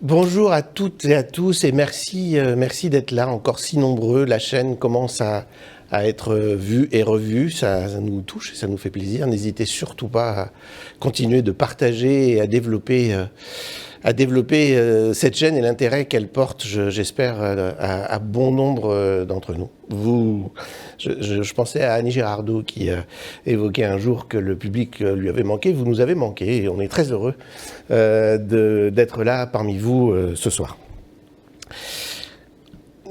Bonjour à toutes et à tous et merci d'être là, encore si nombreux. La chaîne commence à être vue et revue, ça nous touche et ça nous fait plaisir. N'hésitez surtout pas à continuer de partager et à développer cette chaîne et l'intérêt qu'elle porte, j'espère, à bon nombre d'entre nous. Je pensais à Annie Girardot qui évoquait un jour que le public lui avait manqué. Vous nous avez manqué et on est très heureux d'être là parmi vous ce soir.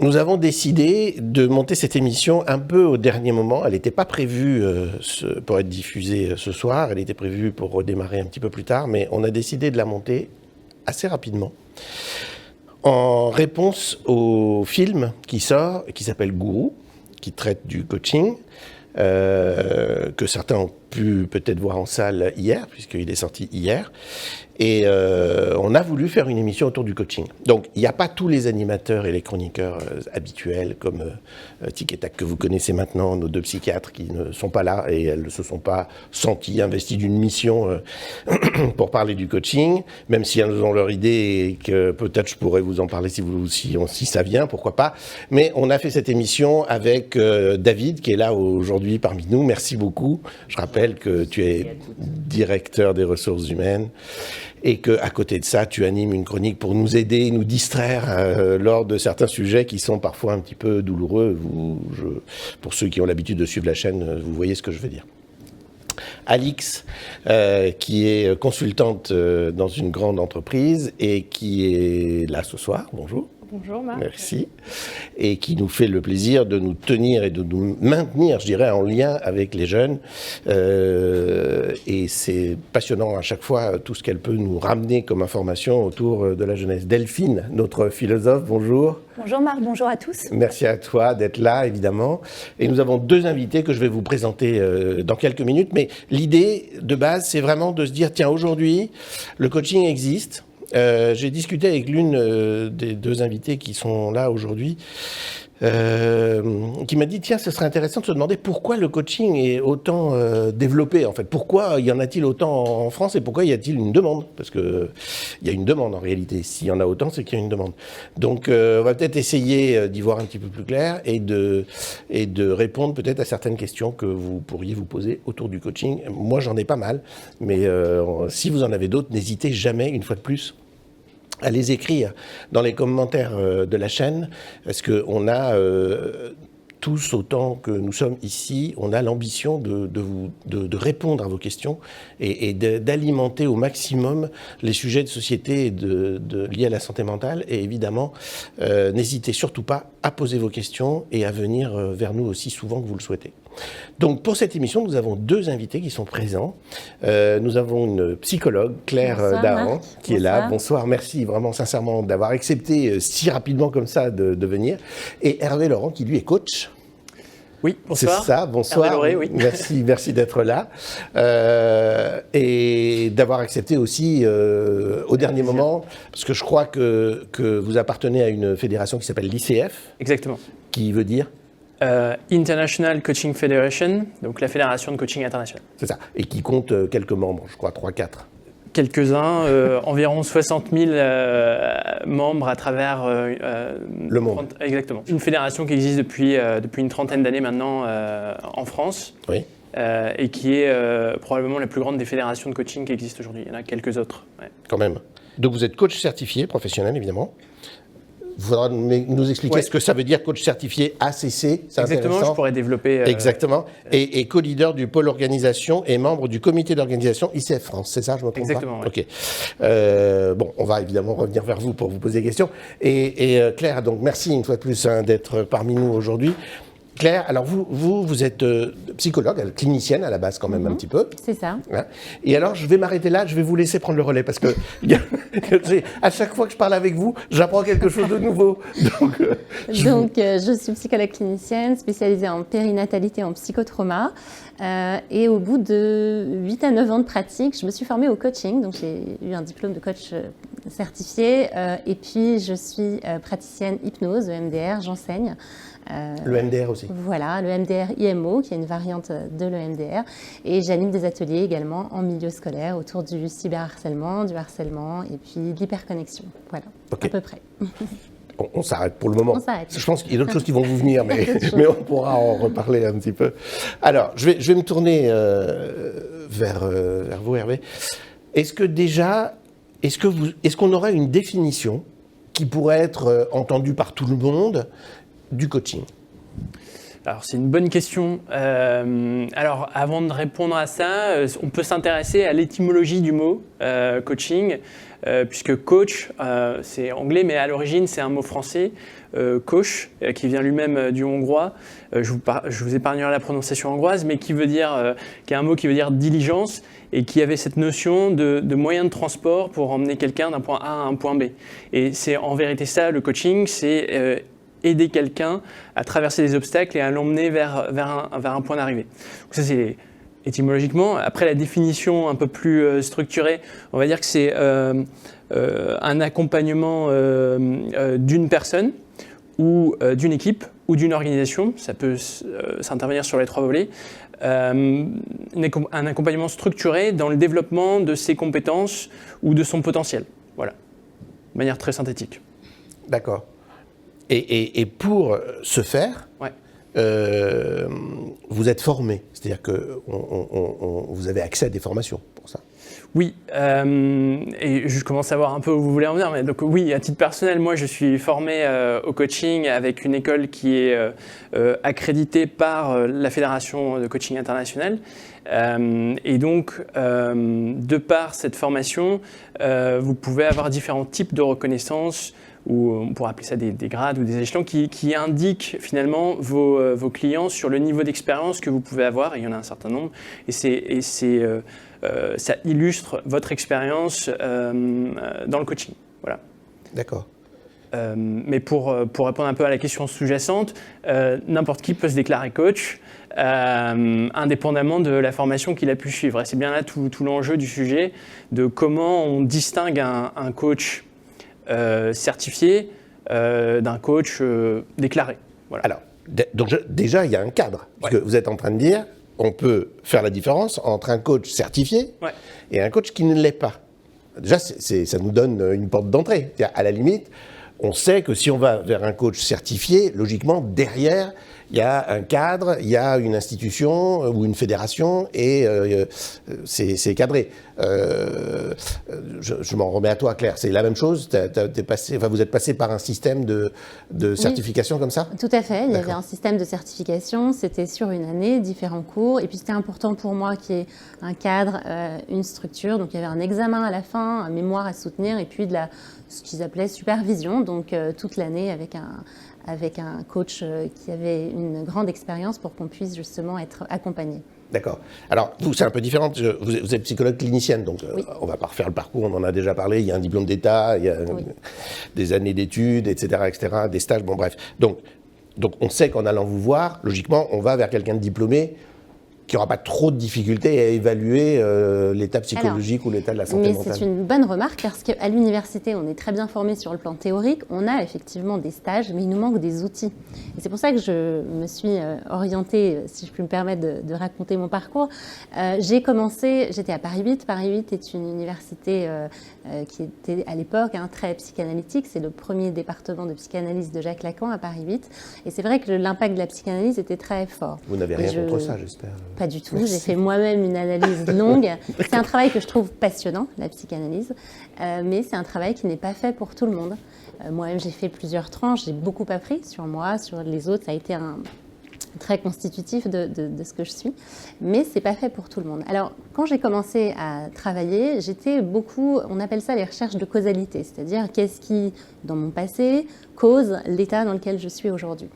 Nous avons décidé de monter cette émission un peu au dernier moment. Elle n'était pas prévue pour être diffusée ce soir, elle était prévue pour redémarrer un petit peu plus tard, mais on a décidé de la monter assez rapidement, en réponse au film qui sort, qui s'appelle Gourou, qui traite du coaching, que certains ont pu peut-être voir en salle hier, puisqu'il est sorti hier. Et on a voulu faire une émission autour du coaching. Donc, il n'y a pas tous les animateurs et les chroniqueurs habituels, comme Tic et Tac, que vous connaissez maintenant, nos deux psychiatres qui ne sont pas là et elles ne se sont pas senties investies d'une mission pour parler du coaching, même si elles ont leur idée et que peut-être je pourrais vous en parler si ça vient, pourquoi pas. Mais on a fait cette émission avec David, qui est là aujourd'hui parmi nous. Merci beaucoup. Je rappelle que tu es directeur des ressources humaines. Et qu'à côté de ça, tu animes une chronique pour nous aider, nous distraire lors de certains sujets qui sont parfois un petit peu douloureux. Pour ceux qui ont l'habitude de suivre la chaîne, vous voyez ce que je veux dire. Alix, qui est consultante dans une grande entreprise et qui est là ce soir. Bonjour. Bonjour Marc. Merci. Et qui nous fait le plaisir de nous tenir et de nous maintenir, je dirais, en lien avec les jeunes. Et c'est passionnant à chaque fois tout ce qu'elle peut nous ramener comme information autour de la jeunesse. Delphine, notre philosophe, bonjour. Bonjour Marc, bonjour à tous. Merci à toi d'être là, évidemment. Et nous avons deux invités que je vais vous présenter dans quelques minutes. Mais l'idée de base, c'est vraiment de se dire, tiens, aujourd'hui, le coaching existe. J'ai discuté avec l'une des deux invités qui sont là aujourd'hui, qui m'a dit, tiens, ce serait intéressant de se demander pourquoi le coaching est autant développé, en fait. Pourquoi y en a-t-il autant en France et pourquoi y a-t-il une demande? Parce qu'il y a une demande en réalité. S'il y en a autant, c'est qu'il y a une demande. Donc, on va peut-être essayer d'y voir un petit peu plus clair et de répondre peut-être à certaines questions que vous pourriez vous poser autour du coaching. Moi, j'en ai pas mal, mais si vous en avez d'autres, n'hésitez jamais, une fois de plus, à les écrire dans les commentaires de la chaîne, parce qu'on a tous, autant que nous sommes ici, on a l'ambition de répondre à vos questions et d'alimenter au maximum les sujets de société liés à la santé mentale. Et évidemment, n'hésitez surtout pas à poser vos questions et à venir vers nous aussi souvent que vous le souhaitez. Donc pour cette émission, nous avons deux invités qui sont présents. Nous avons une psychologue, Claire Dahan, qui est là. Bonsoir, merci vraiment sincèrement d'avoir accepté si rapidement comme ça de venir. Et Hervé Laurent, qui lui est coach. Oui, bonsoir. C'est ça, bonsoir. Hervé Lauré, oui. Merci d'être là. Et d'avoir accepté aussi au dernier moment, parce que je crois que vous appartenez à une fédération qui s'appelle l'ICF. Exactement. Qui veut dire International Coaching Federation, donc la fédération de coaching internationale. C'est ça, et qui compte quelques membres, je crois 3-4. Quelques-uns, environ 60 000 membres à travers le monde. Exactement. Une fédération qui existe depuis une trentaine d'années maintenant en France. Oui. Et qui est probablement la plus grande des fédérations de coaching qui existent aujourd'hui. Il y en a quelques autres. Ouais. Quand même. Donc vous êtes coach certifié, professionnel évidemment. Il faudra nous expliquer ce que ça veut dire, coach certifié ACC. C'est exactement, je pourrais développer. Exactement. Et co-leader du pôle organisation et membre du comité d'organisation ICF France. C'est ça, je me trompe exactement, pas? Ok. Bon, on va évidemment revenir vers vous pour vous poser des questions. Et Claire, donc merci une fois de plus d'être parmi nous aujourd'hui. Claire, alors vous êtes psychologue, clinicienne à la base quand même un petit peu. C'est ça. Hein, et alors, je vais m'arrêter là, je vais vous laisser prendre le relais parce que à chaque fois que je parle avec vous, j'apprends quelque chose de nouveau. Donc, je suis psychologue clinicienne spécialisée en périnatalité et en psychotrauma. Et au bout de 8 à 9 ans de pratique, je me suis formée au coaching. Donc, j'ai eu un diplôme de coach certifié. Et puis, je suis praticienne hypnose, EMDR, j'enseigne. Le MDR aussi. Voilà, le MDR IMO, qui est une variante de l'EMDR. Et j'anime des ateliers également en milieu scolaire autour du cyberharcèlement, du harcèlement et puis de l'hyperconnexion. Voilà, à peu près. On s'arrête pour le moment. On s'arrête. Je pense qu'il y a d'autres choses qui vont vous venir, mais on pourra en reparler un petit peu. Alors, je vais me tourner vers vous, Hervé. Est-ce qu'on aurait une définition qui pourrait être entendue par tout le monde du coaching? Alors, c'est une bonne question. Alors, avant de répondre à ça, on peut s'intéresser à l'étymologie du mot coaching, puisque coach, c'est anglais, mais à l'origine, c'est un mot français, coach, qui vient lui-même du hongrois. Je vous épargnerai la prononciation hongroise, mais qui est un mot qui veut dire diligence et qui avait cette notion de moyen de transport pour emmener quelqu'un d'un point A à un point B. Et c'est en vérité ça, le coaching, c'est aider quelqu'un à traverser des obstacles et à l'emmener vers un point d'arrivée. Donc ça, c'est étymologiquement. Après, la définition un peu plus structurée, on va dire que c'est un accompagnement d'une personne ou d'une équipe ou d'une organisation. Ça peut s'intervenir sur les 3 volets. Un accompagnement structuré dans le développement de ses compétences ou de son potentiel. Voilà, de manière très synthétique. D'accord. Et pour ce faire, ouais. Vous êtes formé, c'est-à-dire que vous avez accès à des formations pour ça. Oui, et je commence à voir un peu où vous voulez en venir. Mais donc oui, à titre personnel, moi je suis formé au coaching avec une école qui est accréditée par la Fédération de coaching international. Et donc, de par cette formation, vous pouvez avoir différents types de reconnaissance, ou on pourrait appeler ça des grades ou des échelons, qui indiquent finalement vos clients sur le niveau d'expérience que vous pouvez avoir, et il y en a un certain nombre, et ça illustre votre expérience dans le coaching. Voilà. D'accord. Mais pour répondre un peu à la question sous-jacente, n'importe qui peut se déclarer coach, indépendamment de la formation qu'il a pu suivre. Et c'est bien là tout l'enjeu du sujet, de comment on distingue un coach certifié d'un coach déclaré. Voilà. Alors, donc déjà, il y a un cadre. Parce que vous êtes en train de dire, on peut faire la différence entre un coach certifié et un coach qui ne l'est pas. Déjà, ça nous donne une porte d'entrée. À la limite, on sait que si on va vers un coach certifié, logiquement, derrière, il y a un cadre, il y a une institution ou une fédération et c'est cadré. Je m'en remets à toi, Claire. C'est la même chose. Vous êtes passé par un système de certification comme ça? Tout à fait. Il y avait un système de certification. C'était sur une année, différents cours. Et puis c'était important pour moi qu'il y ait un cadre, une structure. Donc il y avait un examen à la fin, un mémoire à soutenir et puis ce qu'ils appelaient supervision. Donc toute l'année avec un coach qui avait une grande expérience pour qu'on puisse justement être accompagné. D'accord. Alors, vous, c'est un peu différent. Vous êtes psychologue clinicienne, donc on ne va pas refaire le parcours, on en a déjà parlé. Il y a un diplôme d'État, il y a des années d'études, etc., des stages, bon bref. Donc on sait qu'en allant vous voir, logiquement, on va vers quelqu'un de diplômé qui n'aura pas trop de difficultés à évaluer l'état psychologique ou l'état de la santé mentale. C'est une bonne remarque parce qu'à l'université, on est très bien formé sur le plan théorique. On a effectivement des stages, mais il nous manque des outils. Et c'est pour ça que je me suis orientée, si je puis me permettre de raconter mon parcours. J'étais à Paris 8. Paris 8 est une université qui était à l'époque très psychanalytique. C'est le premier département de psychanalyse de Jacques Lacan à Paris 8. Et c'est vrai que l'impact de la psychanalyse était très fort. Vous n'avez rien contre ça, j'espère. Pas du tout. J'ai fait moi-même une analyse longue. C'est un travail que je trouve passionnant, la psychanalyse, mais c'est un travail qui n'est pas fait pour tout le monde. Moi-même, j'ai fait plusieurs tranches, j'ai beaucoup appris sur moi, sur les autres. Ça a été très constitutif de ce que je suis, mais c'est pas fait pour tout le monde. Alors, quand j'ai commencé à travailler, j'étais beaucoup, on appelle ça les recherches de causalité, c'est-à-dire qu'est-ce qui, dans mon passé, cause l'état dans lequel je suis aujourd'hui.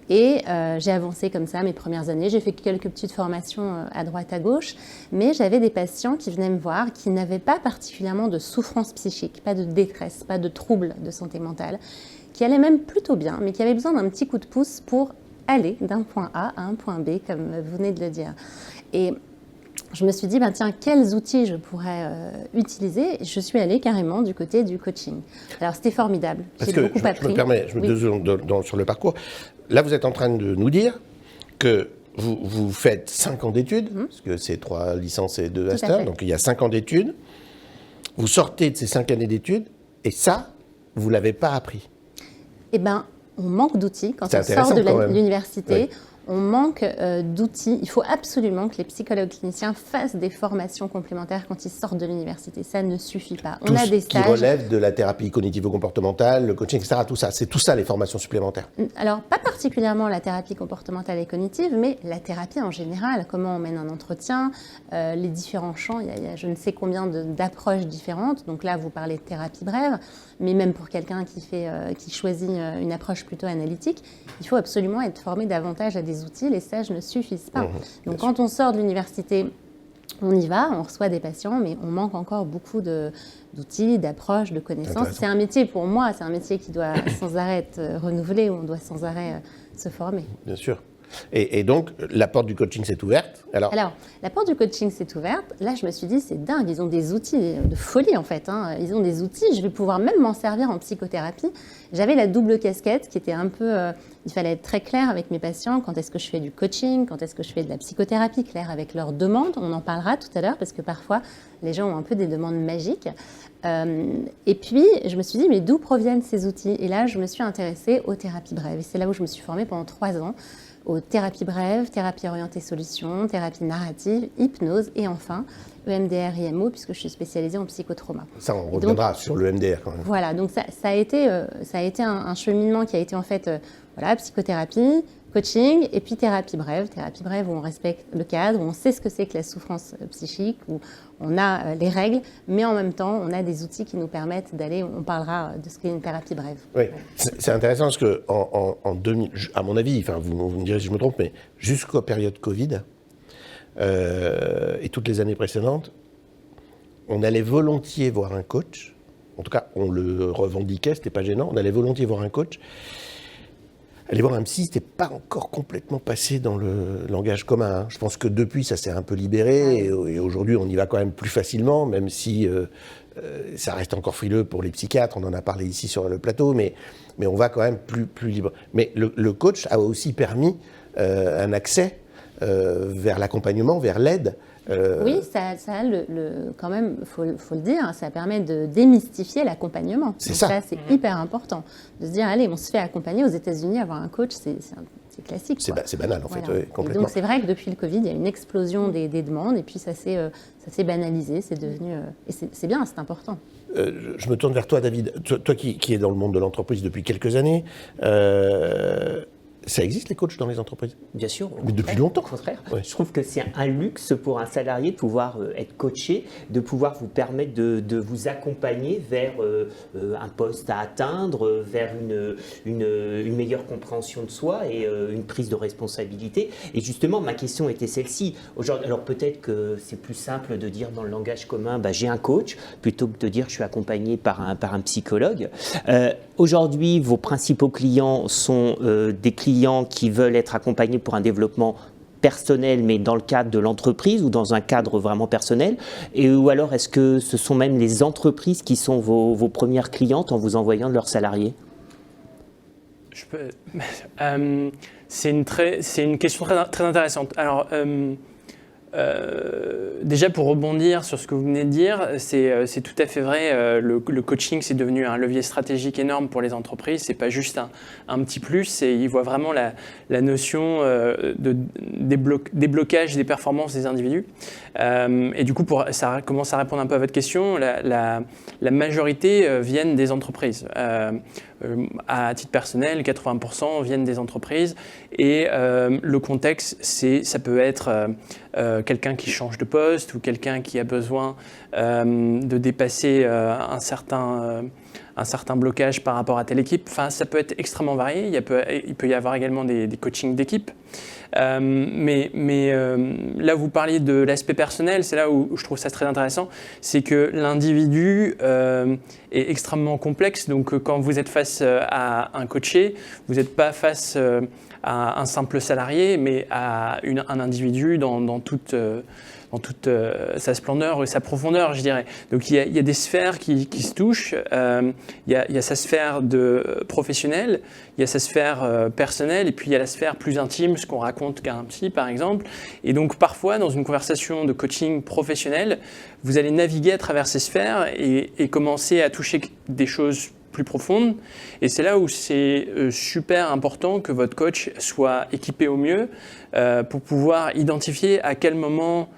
Et j'ai avancé comme ça mes premières années. J'ai fait quelques petites formations à droite, à gauche, mais j'avais des patients qui venaient me voir qui n'avaient pas particulièrement de souffrance psychique, pas de détresse, pas de troubles de santé mentale, qui allaient même plutôt bien, mais qui avaient besoin d'un petit coup de pouce pour aller d'un point A à un point B, comme vous venez de le dire. Et je me suis dit, tiens, quels outils je pourrais utiliser? Je suis allée carrément du côté du coaching. Alors, c'était formidable. Parce que, je me permets, je me 2 secondes sur le parcours. Là, vous êtes en train de nous dire que vous faites 5 ans d'études, parce que c'est 3 licences et 2 masters, donc il y a 5 ans d'études. Vous sortez de ces 5 années d'études, et ça, vous ne l'avez pas appris. Eh bien, on manque d'outils quand on sort de l'université. Oui. On manque d'outils. Il faut absolument que les psychologues cliniciens fassent des formations complémentaires quand ils sortent de l'université. Ça ne suffit pas. On a des stages qui relèvent de la thérapie cognitivo-comportementale, le coaching, etc. Tout ça, c'est tout ça les formations supplémentaires. Alors, pas particulièrement la thérapie comportementale et cognitive, mais la thérapie en général. Comment on mène un entretien, les différents champs. Il y a je ne sais combien d'approches différentes. Donc là, vous parlez de thérapie brève, mais même pour quelqu'un qui choisit une approche plutôt analytique, il faut absolument être formé davantage à des outils, les stages ne suffisent pas. Donc quand on sort de l'université, on y va, on reçoit des patients, mais on manque encore beaucoup d'outils, d'approches, de connaissances. C'est un métier, pour moi, c'est un métier qui doit sans arrêt être renouvelé, où on doit sans arrêt se former. Bien sûr. Et donc, la porte du coaching s'est ouverte. Alors, la porte du coaching s'est ouverte. Là, je me suis dit, c'est dingue, ils ont des outils de folie, en fait. Ils ont des outils, je vais pouvoir même m'en servir en psychothérapie. J'avais la double casquette qui était un peu... il fallait être très clair avec mes patients. Quand est-ce que je fais du coaching? Quand est-ce que je fais de la psychothérapie? Clair avec leurs demandes. On en parlera tout à l'heure, parce que parfois, les gens ont un peu des demandes magiques. Et puis, je me suis dit, mais d'où proviennent ces outils? Et là, je me suis intéressée aux thérapies brèves. Et c'est là où je me suis formée pendant 3 ans. Aux thérapies brèves, thérapie orientée solution, thérapie narrative, hypnose et enfin EMDR, IMO, puisque je suis spécialisée en psychotrauma. Ça, on reviendra sur le MDR quand même. Voilà, donc ça a été un cheminement qui a été en fait psychothérapie, coaching et puis thérapie brève. Thérapie brève où on respecte le cadre, où on sait ce que c'est que la souffrance psychique, où on a les règles, mais en même temps, on a des outils qui nous permettent d'aller, on parlera de ce qu'est une thérapie brève. Oui, c'est intéressant parce que en 2000, à mon avis, enfin vous me direz si je me trompe, mais jusqu'aux périodes Covid et toutes les années précédentes, on allait volontiers voir un coach. En tout cas, on le revendiquait, c'était pas gênant. On allait volontiers voir un coach. Aller voir un psy, c'était pas encore complètement passé dans le langage commun. Je pense que depuis, ça s'est un peu libéré et aujourd'hui, on y va quand même plus facilement, même si ça reste encore frileux pour les psychiatres. On en a parlé ici sur le plateau, mais on va quand même plus libre. Mais le coach a aussi permis un accès vers l'accompagnement, vers l'aide. Oui, ça quand même, faut le dire, ça permet de démystifier l'accompagnement. C'est ça. C'est hyper important de se dire, allez, on se fait accompagner aux États-Unis, avoir un coach, c'est classique. C'est banal en fait, complètement. Et donc c'est vrai que depuis le Covid, il y a une explosion des demandes et puis ça s'est banalisé, c'est devenu et c'est bien, c'est important. Je me tourne vers toi, David. Toi qui es dans le monde de l'entreprise depuis quelques années. Ça existe les coachs dans les entreprises? Bien sûr. Mais depuis longtemps. Au contraire. Ouais. Je trouve que c'est un luxe pour un salarié de pouvoir être coaché, de pouvoir vous permettre de vous accompagner vers un poste à atteindre, vers une meilleure compréhension de soi et une prise de responsabilité. Et justement, ma question était celle-ci. Aujourd'hui, alors peut-être que c'est plus simple de dire dans le langage commun, j'ai un coach, plutôt que de dire je suis accompagné par un psychologue. Aujourd'hui, vos principaux clients sont des clients qui veulent être accompagnés pour un développement personnel, mais dans le cadre de l'entreprise ou dans un cadre vraiment personnel, ou alors est-ce que ce sont même les entreprises qui sont vos premières clientes en vous envoyant de leurs salariés? C'est une question très intéressante. Alors, déjà pour rebondir sur ce que vous venez de dire, c'est tout à fait vrai. Le coaching, c'est devenu un levier stratégique énorme pour les entreprises. C'est pas juste un petit plus. Ils voient vraiment la notion de déblocage des performances des individus. Et du coup, ça commence à répondre un peu à votre question. La majorité viennent des entreprises. À titre personnel, 80% viennent des entreprises. Et le contexte, ça peut être quelqu'un qui change de poste ou quelqu'un qui a besoin de dépasser un certain blocage par rapport à telle équipe. Enfin, ça peut être extrêmement varié. Il peut y avoir également des coachings d'équipe. Mais là, vous parliez de l'aspect personnel, c'est là où je trouve ça très intéressant, c'est que l'individu est extrêmement complexe. Donc, quand vous êtes face à un coaché, vous n'êtes pas face à un simple salarié, mais à un individu dans toute toute sa splendeur et sa profondeur, je dirais. Donc il y a des sphères qui se touchent. Il y a sa sphère professionnelle, il y a sa sphère personnelle, et puis il y a la sphère plus intime, ce qu'on raconte qu'à un psy, par exemple. Et donc parfois, dans une conversation de coaching professionnel, vous allez naviguer à travers ces sphères et commencer à toucher des choses plus profonde. Et c'est là où c'est super important que votre coach soit équipé au mieux pour pouvoir identifier à quel moment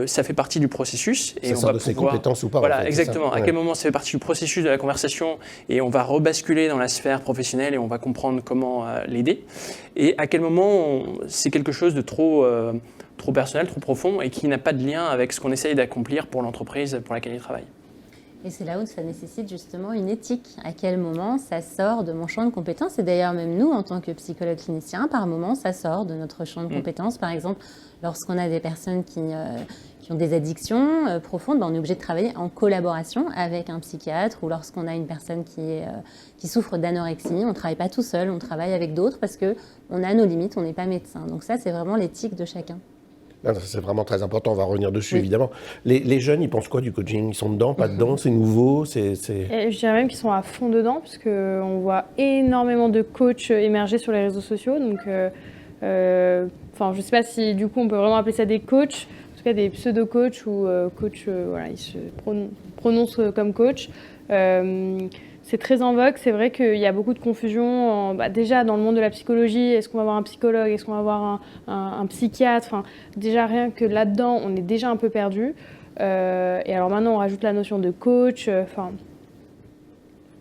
ça fait partie du processus. Et ça sort de ses compétences ou pas. Voilà, en fait, exactement. À quel moment ça fait partie du processus de la conversation et on va rebasculer dans la sphère professionnelle et on va comprendre comment l'aider. Et à quel moment c'est quelque chose de trop personnel, trop profond et qui n'a pas de lien avec ce qu'on essaye d'accomplir pour l'entreprise pour laquelle il travaille. Et c'est là où ça nécessite justement une éthique. À quel moment ça sort de mon champ de compétences? Et d'ailleurs, même nous, en tant que psychologue clinicien, par moment, ça sort de notre champ de compétences. Par exemple, lorsqu'on a des personnes qui ont des addictions profondes, on est obligé de travailler en collaboration avec un psychiatre. Ou lorsqu'on a une personne qui souffre d'anorexie, on ne travaille pas tout seul, on travaille avec d'autres parce qu'on a nos limites, on n'est pas médecin. Donc ça, c'est vraiment l'éthique de chacun. Non, c'est vraiment très important, on va revenir dessus évidemment. Les jeunes, ils pensent quoi du coaching? Ils sont dedans, pas dedans, c'est nouveau, Je dirais même qu'ils sont à fond dedans, parce qu'on voit énormément de coachs émerger sur les réseaux sociaux. Donc, je ne sais pas si du coup on peut vraiment appeler ça des coachs, en tout cas des pseudo-coachs ou coachs, ils se prononcent comme coach. C'est très en vogue, c'est vrai qu'il y a beaucoup de confusion. Déjà, dans le monde de la psychologie, est-ce qu'on va avoir un psychologue, est-ce qu'on va avoir un psychiatre? Déjà, rien que là-dedans, on est déjà un peu perdu. Et alors maintenant, on rajoute la notion de coach.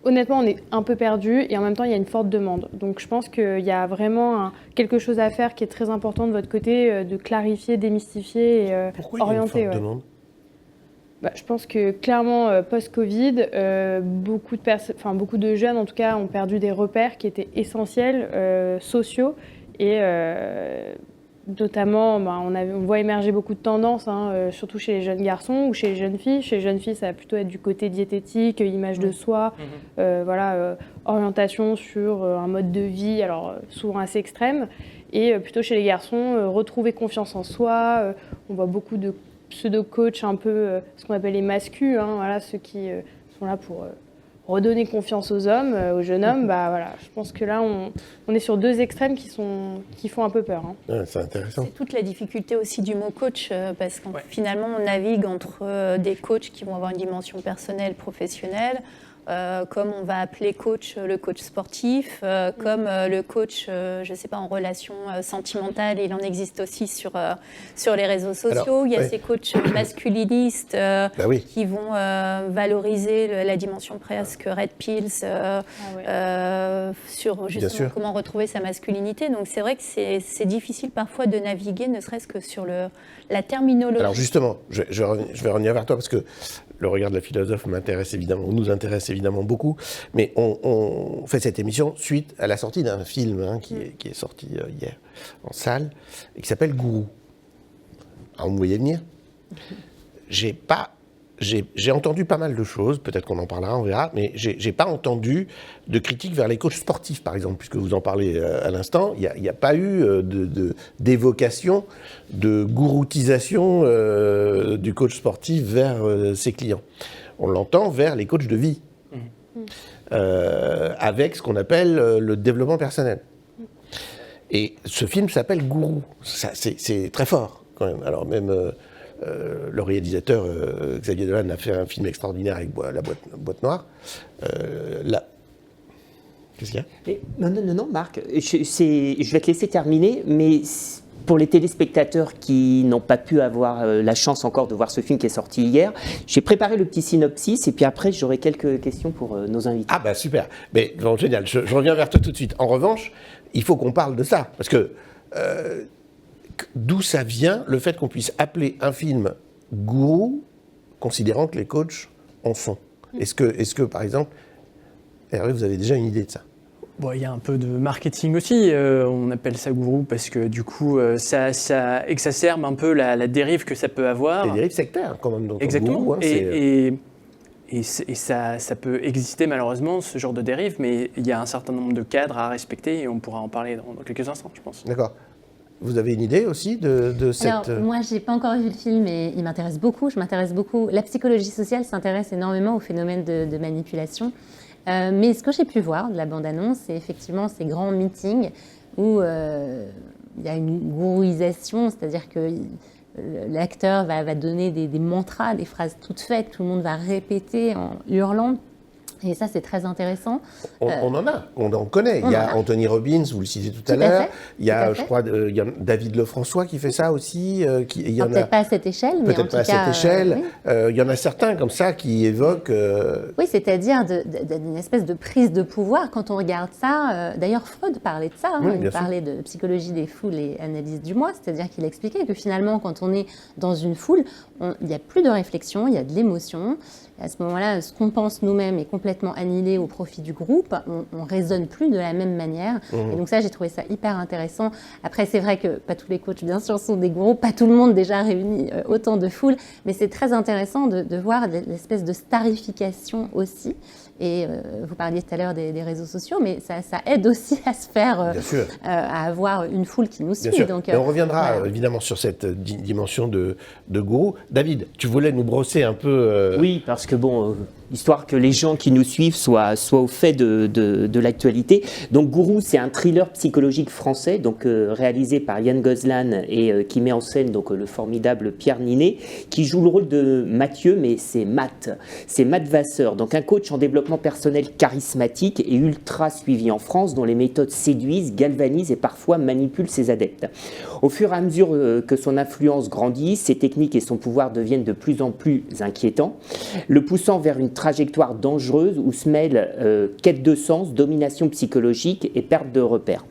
Honnêtement, on est un peu perdu et en même temps, il y a une forte demande. Donc, je pense qu'il y a vraiment quelque chose à faire qui est très important de votre côté, de clarifier, démystifier et orienter. Pourquoi il y a une forte demande? Je pense que clairement, post-Covid, beaucoup de jeunes, en tout cas, ont perdu des repères qui étaient essentiels, sociaux. Et notamment, on voit émerger beaucoup de tendances, surtout chez les jeunes garçons ou chez les jeunes filles. Chez les jeunes filles, ça va plutôt être du côté diététique, image de soi, orientation sur un mode de vie, alors souvent assez extrême. Et plutôt chez les garçons, retrouver confiance en soi. On voit beaucoup de pseudo-coach, un peu ce qu'on appelle les mascus, ceux qui sont là pour redonner confiance aux hommes, aux jeunes hommes. Je pense que là, on est sur deux extrêmes qui font un peu peur. Ouais, c'est intéressant. C'est toute la difficulté aussi du mot coach, parce que finalement, on navigue entre des coachs qui vont avoir une dimension personnelle, professionnelle, comme on va appeler coach le coach sportif, comme le coach, je ne sais pas, en relation sentimentale, il en existe aussi sur les réseaux sociaux. Alors, il y a ces coachs masculinistes qui vont valoriser la dimension presque red pills sur justement comment retrouver sa masculinité. Donc c'est vrai que c'est difficile parfois de naviguer, ne serait-ce que sur la terminologie. Alors justement, je vais revenir vers toi parce que le regard de la philosophe m'intéresse évidemment, nous intéresse évidemment beaucoup, mais on fait cette émission suite à la sortie d'un film qui est sorti hier en salle et qui s'appelle Gourou. Alors vous me voyez venir. J'ai entendu pas mal de choses, peut-être qu'on en parlera, on verra, mais j'ai pas entendu de critiques vers les coachs sportifs, par exemple, puisque vous en parlez à l'instant. Il n'y a pas eu d'évocation de gouroutisation du coach sportif vers ses clients. On l'entend vers les coachs de vie, avec ce qu'on appelle le développement personnel. Et ce film s'appelle Gourou. C'est très fort, quand même. Alors même... le réalisateur Xavier Dolan a fait un film extraordinaire avec la boîte noire. Qu'est-ce qu'il y a? Non, Marc, je vais te laisser terminer, mais pour les téléspectateurs qui n'ont pas pu avoir la chance encore de voir ce film qui est sorti hier, j'ai préparé le petit synopsis et puis après j'aurai quelques questions pour nos invités. Ah super, mais bon, génial, je reviens vers toi tout de suite. En revanche, il faut qu'on parle de ça, parce que d'où ça vient le fait qu'on puisse appeler un film gourou, considérant que les coachs en font? Est-ce que, par exemple, Hervé, vous avez déjà une idée de ça? Bon, il y a un peu de marketing aussi, on appelle ça gourou parce que du coup ça exacerbe un peu la dérive que ça peut avoir. Les dérives sectaires quand même. Donc, exactement, gourou, et ça peut exister malheureusement ce genre de dérive, mais il y a un certain nombre de cadres à respecter et on pourra en parler dans quelques instants je pense. D'accord. Vous avez une idée aussi de cette... Alors, moi, je n'ai pas encore vu le film, mais il m'intéresse beaucoup. Je m'intéresse beaucoup. La psychologie sociale s'intéresse énormément au phénomène de manipulation. Mais ce que j'ai pu voir de la bande-annonce, c'est effectivement ces grands meetings où il y a une gourouisation, c'est-à-dire que l'acteur va donner des mantras, des phrases toutes faites, tout le monde va répéter en hurlant. Et ça, c'est très intéressant. On en connaît. Il y a Anthony Robbins, vous le citez tout à l'heure. Il y a, je crois, il y a David Lefrançois qui fait ça aussi. Peut-être pas à cette échelle, mais en tout cas... Peut-être pas à cette échelle. Oui. Il y en a certains comme ça qui évoquent... Oui, c'est-à-dire d'une espèce de prise de pouvoir. Quand on regarde ça, d'ailleurs, Freud parlait de ça. Hein, il parlait de psychologie des foules et analyse du moi. C'est-à-dire qu'il expliquait que finalement, quand on est dans une foule, il n'y a plus de réflexion, il y a de l'émotion. À ce moment-là, ce qu'on pense nous-mêmes est complètement annihilé au profit du groupe. On ne raisonne plus de la même manière. Et donc ça, j'ai trouvé ça hyper intéressant. Après, c'est vrai que pas tous les coachs, bien sûr, sont des gourous. Pas tout le monde déjà réunit autant de foules. Mais c'est très intéressant de voir l'espèce de starification aussi. Et vous parliez tout à l'heure des réseaux sociaux, mais ça aide aussi à se faire, à avoir une foule qui nous suit. Donc, on reviendra évidemment sur cette dimension de gourou. David, tu voulais nous brosser un peu... Oui, parce que histoire que les gens qui nous suivent soient au fait de l'actualité. Donc Gourou, c'est un thriller psychologique français, donc réalisé par Yann Gozlan et qui met en scène donc le formidable Pierre Ninet, qui joue le rôle de Mathieu, mais c'est Matt Vasseur, donc un coach en développement personnel charismatique et ultra suivi en France, dont les méthodes séduisent, galvanisent et parfois manipulent ses adeptes. Au fur et à mesure que son influence grandit, ses techniques et son pouvoir deviennent de plus en plus inquiétants, le poussant vers une trajectoire dangereuse où se mêlent quête de sens, domination psychologique et perte de repères.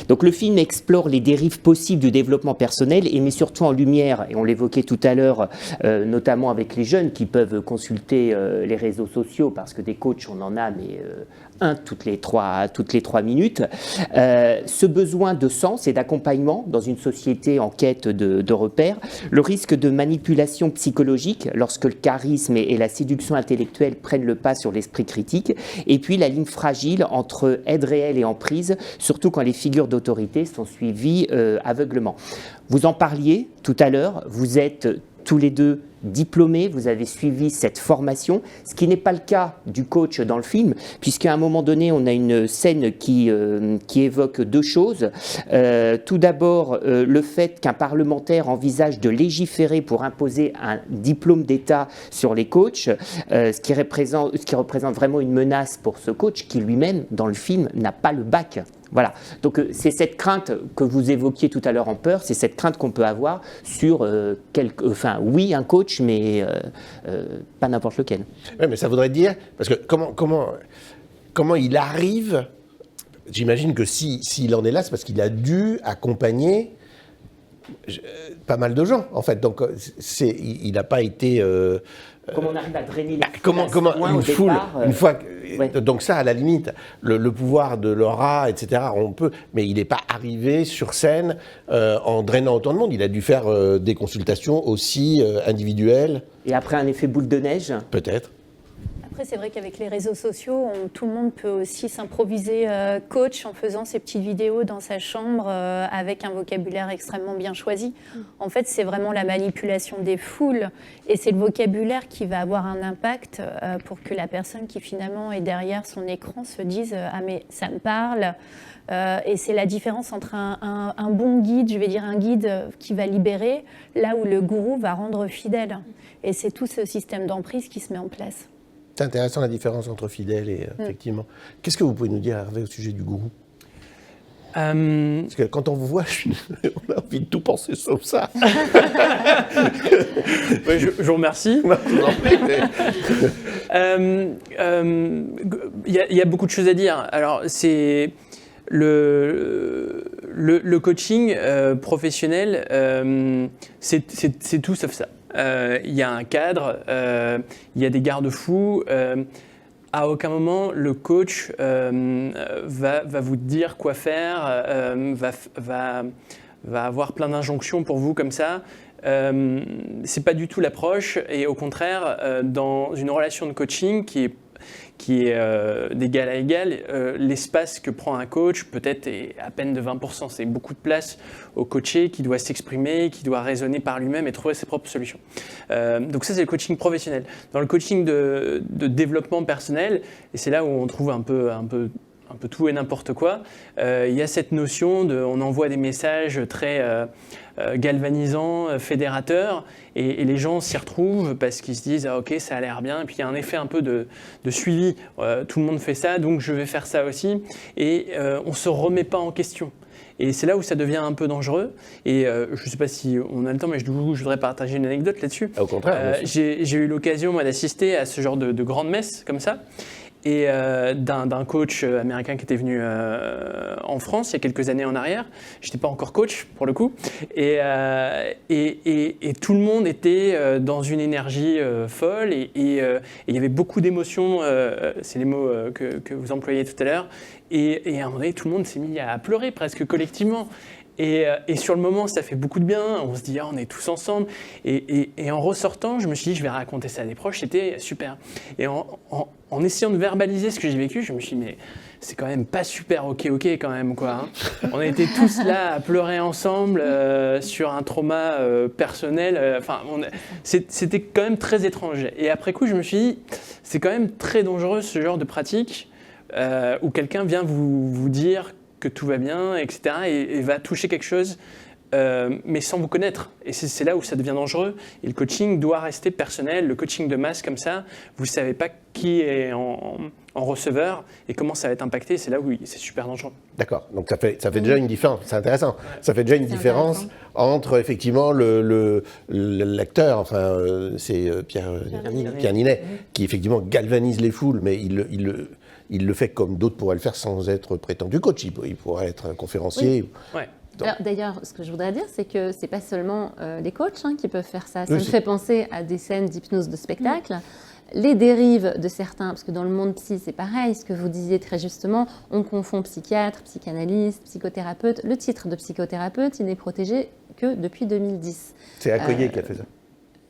Donc le film explore les dérives possibles du développement personnel et met surtout en lumière, et on l'évoquait tout à l'heure, notamment avec les jeunes qui peuvent consulter les réseaux sociaux, parce que des coachs on en a, mais un toutes les 3 minutes, ce besoin de sens et d'accompagnement dans une société en quête de repères, le risque de manipulation psychologique lorsque le charisme et la séduction intellectuelle prennent le pas sur l'esprit critique, et puis la ligne fragile entre aide réelle et emprise, surtout quand les figures d'autorité sont suivies aveuglement. Vous en parliez tout à l'heure, vous êtes tous les deux diplômés, vous avez suivi cette formation, ce qui n'est pas le cas du coach dans le film, puisqu'à un moment donné, on a une scène qui évoque deux choses. Tout d'abord, le fait qu'un parlementaire envisage de légiférer pour imposer un diplôme d'État sur les coachs, ce qui représente vraiment une menace pour ce coach qui lui-même, dans le film, n'a pas le bac. Voilà, donc c'est cette crainte que vous évoquiez tout à l'heure en peur, c'est cette crainte qu'on peut avoir sur oui, un coach, mais pas n'importe lequel. Oui, mais ça voudrait dire, parce que comment il arrive, j'imagine que s'il en est là, c'est parce qu'il a dû accompagner pas mal de gens, en fait, donc il n'a pas été... Comment on arrive à drainer les comment une foule, une fois donc ça, à la limite, le pouvoir de l'aura, etc., on peut, mais il n'est pas arrivé sur scène en drainant autant de monde. Il a dû faire des consultations aussi individuelles. Et après un effet boule de neige ? Peut-être. Après, c'est vrai qu'avec les réseaux sociaux, tout le monde peut aussi s'improviser coach en faisant ses petites vidéos dans sa chambre avec un vocabulaire extrêmement bien choisi. En fait, c'est vraiment la manipulation des foules et c'est le vocabulaire qui va avoir un impact pour que la personne qui finalement est derrière son écran se dise « Ah mais ça me parle ». Et c'est la différence entre un bon guide, je vais dire un guide qui va libérer, là où le gourou va rendre fidèle. Et c'est tout ce système d'emprise qui se met en place. C'est intéressant la différence entre fidèle et effectivement. Qu'est-ce que vous pouvez nous dire, Hervé, au sujet du gourou ? Parce que quand on vous voit, on a envie de tout penser sauf ça. Je vous remercie. Il y a beaucoup de choses à dire. Alors, c'est le coaching professionnel, c'est tout sauf ça. Il y a un cadre, il y a des garde-fous. À aucun moment, le coach va vous dire quoi faire, va avoir plein d'injonctions pour vous comme ça. C'est pas du tout l'approche. Et au contraire, dans une relation de coaching qui est qui est d'égal à égal. L'espace que prend un coach peut-être est à peine de 20%. C'est beaucoup de place au coaché qui doit s'exprimer, qui doit raisonner par lui-même et trouver ses propres solutions. Donc ça, c'est le coaching professionnel. Dans le coaching de développement personnel, et c'est là où on trouve un peu tout et n'importe quoi, il y a cette notion on envoie des messages très galvanisants, fédérateurs, et les gens s'y retrouvent parce qu'ils se disent « Ah ok, ça a l'air bien », et puis il y a un effet un peu de suivi. Tout le monde fait ça, donc je vais faire ça aussi, et on ne se remet pas en question. Et c'est là où ça devient un peu dangereux. Et je ne sais pas si on a le temps, mais je voudrais partager une anecdote là-dessus. Au contraire. J'ai eu l'occasion moi, d'assister à ce genre de grande messe comme ça. Et d'un coach américain qui était venu en France il y a quelques années en arrière. Je n'étais pas encore coach pour le coup. Et tout le monde était dans une énergie folle et il y avait beaucoup d'émotions, c'est les mots que vous employez tout à l'heure. Et à un moment donné, tout le monde s'est mis à pleurer presque collectivement. Et sur le moment, ça fait beaucoup de bien. On se dit, on est tous ensemble. Et en ressortant, je me suis dit, je vais raconter ça à des proches. C'était super. Et en essayant de verbaliser ce que j'ai vécu, je me suis dit, mais c'est quand même pas super ok quand même, quoi. Hein. On était tous là à pleurer ensemble sur un trauma personnel. C'était quand même très étrange. Et après coup, je me suis dit, c'est quand même très dangereux ce genre de pratique où quelqu'un vient vous dire que tout va bien, etc. et va toucher quelque chose, mais sans vous connaître. Et c'est là où ça devient dangereux. Et le coaching doit rester personnel. Le coaching de masse comme ça, vous ne savez pas qui est en receveur et comment ça va être impacté. C'est là où c'est super dangereux. D'accord. Donc ça fait déjà une différence. C'est intéressant. Ça fait déjà une différence entre effectivement l'acteur, enfin c'est Pierre Ninet, qui effectivement galvanise les foules, mais il le fait comme d'autres pourraient le faire sans être prétendu coach. Il pourrait être un conférencier. Oui. Ouais. D'ailleurs, ce que je voudrais dire, c'est que ce n'est pas seulement les coachs qui peuvent faire ça. Ça me fait penser à des scènes d'hypnose de spectacle. Les dérives de certains, parce que dans le monde psy, c'est pareil, ce que vous disiez très justement, on confond psychiatre, psychanalyste, psychothérapeute. Le titre de psychothérapeute, il n'est protégé que depuis 2010. C'est Accoyer qui a fait ça.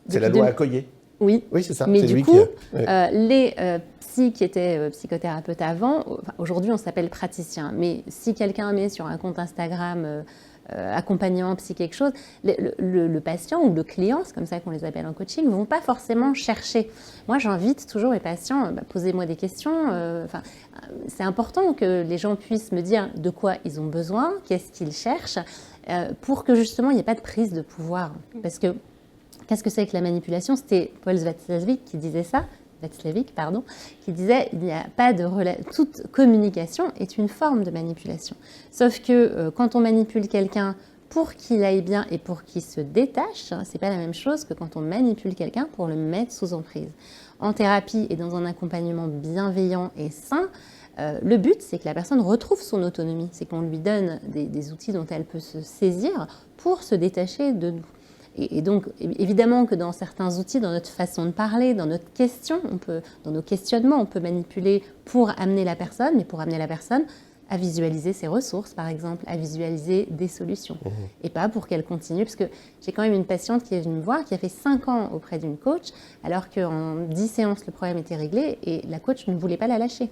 C'est la loi Accoyer. Oui, c'est ça. Mais du coup, les psy qui étaient psychothérapeutes avant, aujourd'hui on s'appelle praticien, mais si quelqu'un met sur un compte Instagram accompagnant psy quelque chose, le patient ou le client, c'est comme ça qu'on les appelle en coaching, ne vont pas forcément chercher. Moi j'invite toujours mes patients, posez-moi des questions, c'est important que les gens puissent me dire de quoi ils ont besoin, qu'est-ce qu'ils cherchent, pour que justement il n'y ait pas de prise de pouvoir. Parce que qu'est-ce que c'est que la manipulation? C'était Paul Václavic qui disait ça, qui disait il n'y a pas de toute communication est une forme de manipulation. Sauf que quand on manipule quelqu'un pour qu'il aille bien et pour qu'il se détache, c'est pas la même chose que quand on manipule quelqu'un pour le mettre sous emprise. En thérapie et dans un accompagnement bienveillant et sain, le but, c'est que la personne retrouve son autonomie, c'est qu'on lui donne des outils dont elle peut se saisir pour se détacher de nous. Et donc, évidemment que dans certains outils, dans notre façon de parler, dans notre question, dans nos questionnements, on peut manipuler pour amener la personne, mais pour amener la personne à visualiser ses ressources, par exemple, à visualiser des solutions. Et pas pour qu'elle continue, parce que j'ai quand même une patiente qui est venue me voir, qui a fait 5 ans auprès d'une coach, alors qu'en 10 séances, le problème était réglé, et la coach ne voulait pas la lâcher.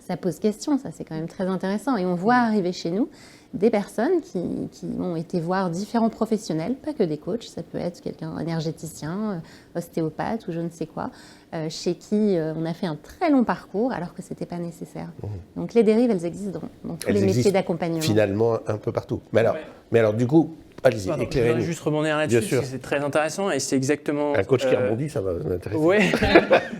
Ça pose question, ça c'est quand même très intéressant. Et on voit arriver chez nous des personnes qui ont été voir différents professionnels, pas que des coachs, ça peut être quelqu'un, énergéticien, ostéopathe ou je ne sais quoi, chez qui on a fait un très long parcours alors que ce n'était pas nécessaire. Donc les dérives, elles existent dans tous les métiers d'accompagnement. Finalement, un peu partout. Mais alors du coup, allez-y, éclairez-nous. Je vais juste rebondir là-dessus, parce que c'est très intéressant et c'est exactement... Un coach qui rebondit, ça va m'intéresser. Oui,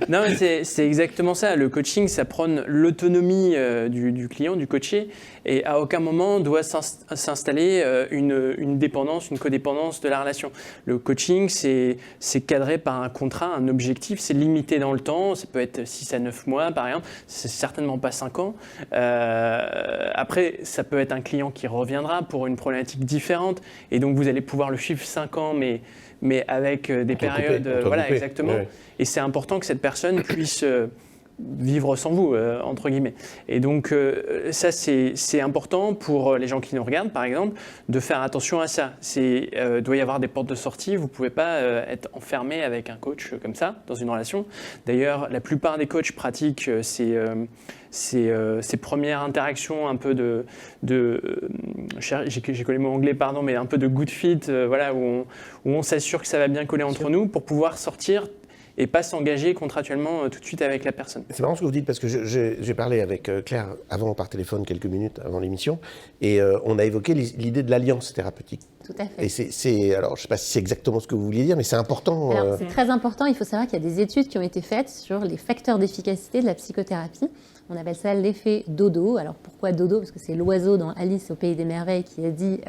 non, mais c'est exactement ça. Le coaching, ça prône l'autonomie du client, du coaché, et à aucun moment doit s'installer une dépendance, une codépendance de la relation. Le coaching, c'est cadré par un contrat, un objectif, c'est limité dans le temps, ça peut être 6 à 9 mois par exemple, c'est certainement pas 5 ans. Après, ça peut être un client qui reviendra pour une problématique différente, et donc vous allez pouvoir le suivre 5 ans, mais avec des périodes... voilà, exactement. Ouais. Et c'est important que cette personne puisse vivre sans vous, entre guillemets. Et donc, ça, c'est important pour les gens qui nous regardent, par exemple, de faire attention à ça. Il doit y avoir des portes de sortie. Vous ne pouvez pas être enfermé avec un coach comme ça, dans une relation. D'ailleurs, la plupart des coachs pratiquent ces premières interactions un peu j'ai collé le mot anglais, pardon, mais un peu de good fit, voilà, où on s'assure que ça va bien coller entre nous pour pouvoir sortir et pas s'engager contractuellement tout de suite avec la personne. C'est marrant ce que vous dites parce que j'ai parlé avec Claire avant par téléphone quelques minutes avant l'émission et on a évoqué l'idée de l'alliance thérapeutique. Tout à fait. Et alors je ne sais pas si c'est exactement ce que vous vouliez dire, mais c'est important. Alors, c'est très important. Il faut savoir qu'il y a des études qui ont été faites sur les facteurs d'efficacité de la psychothérapie. On appelle ça l'effet dodo. Alors pourquoi dodo? Parce que c'est l'oiseau dans Alice au Pays des Merveilles qui a dit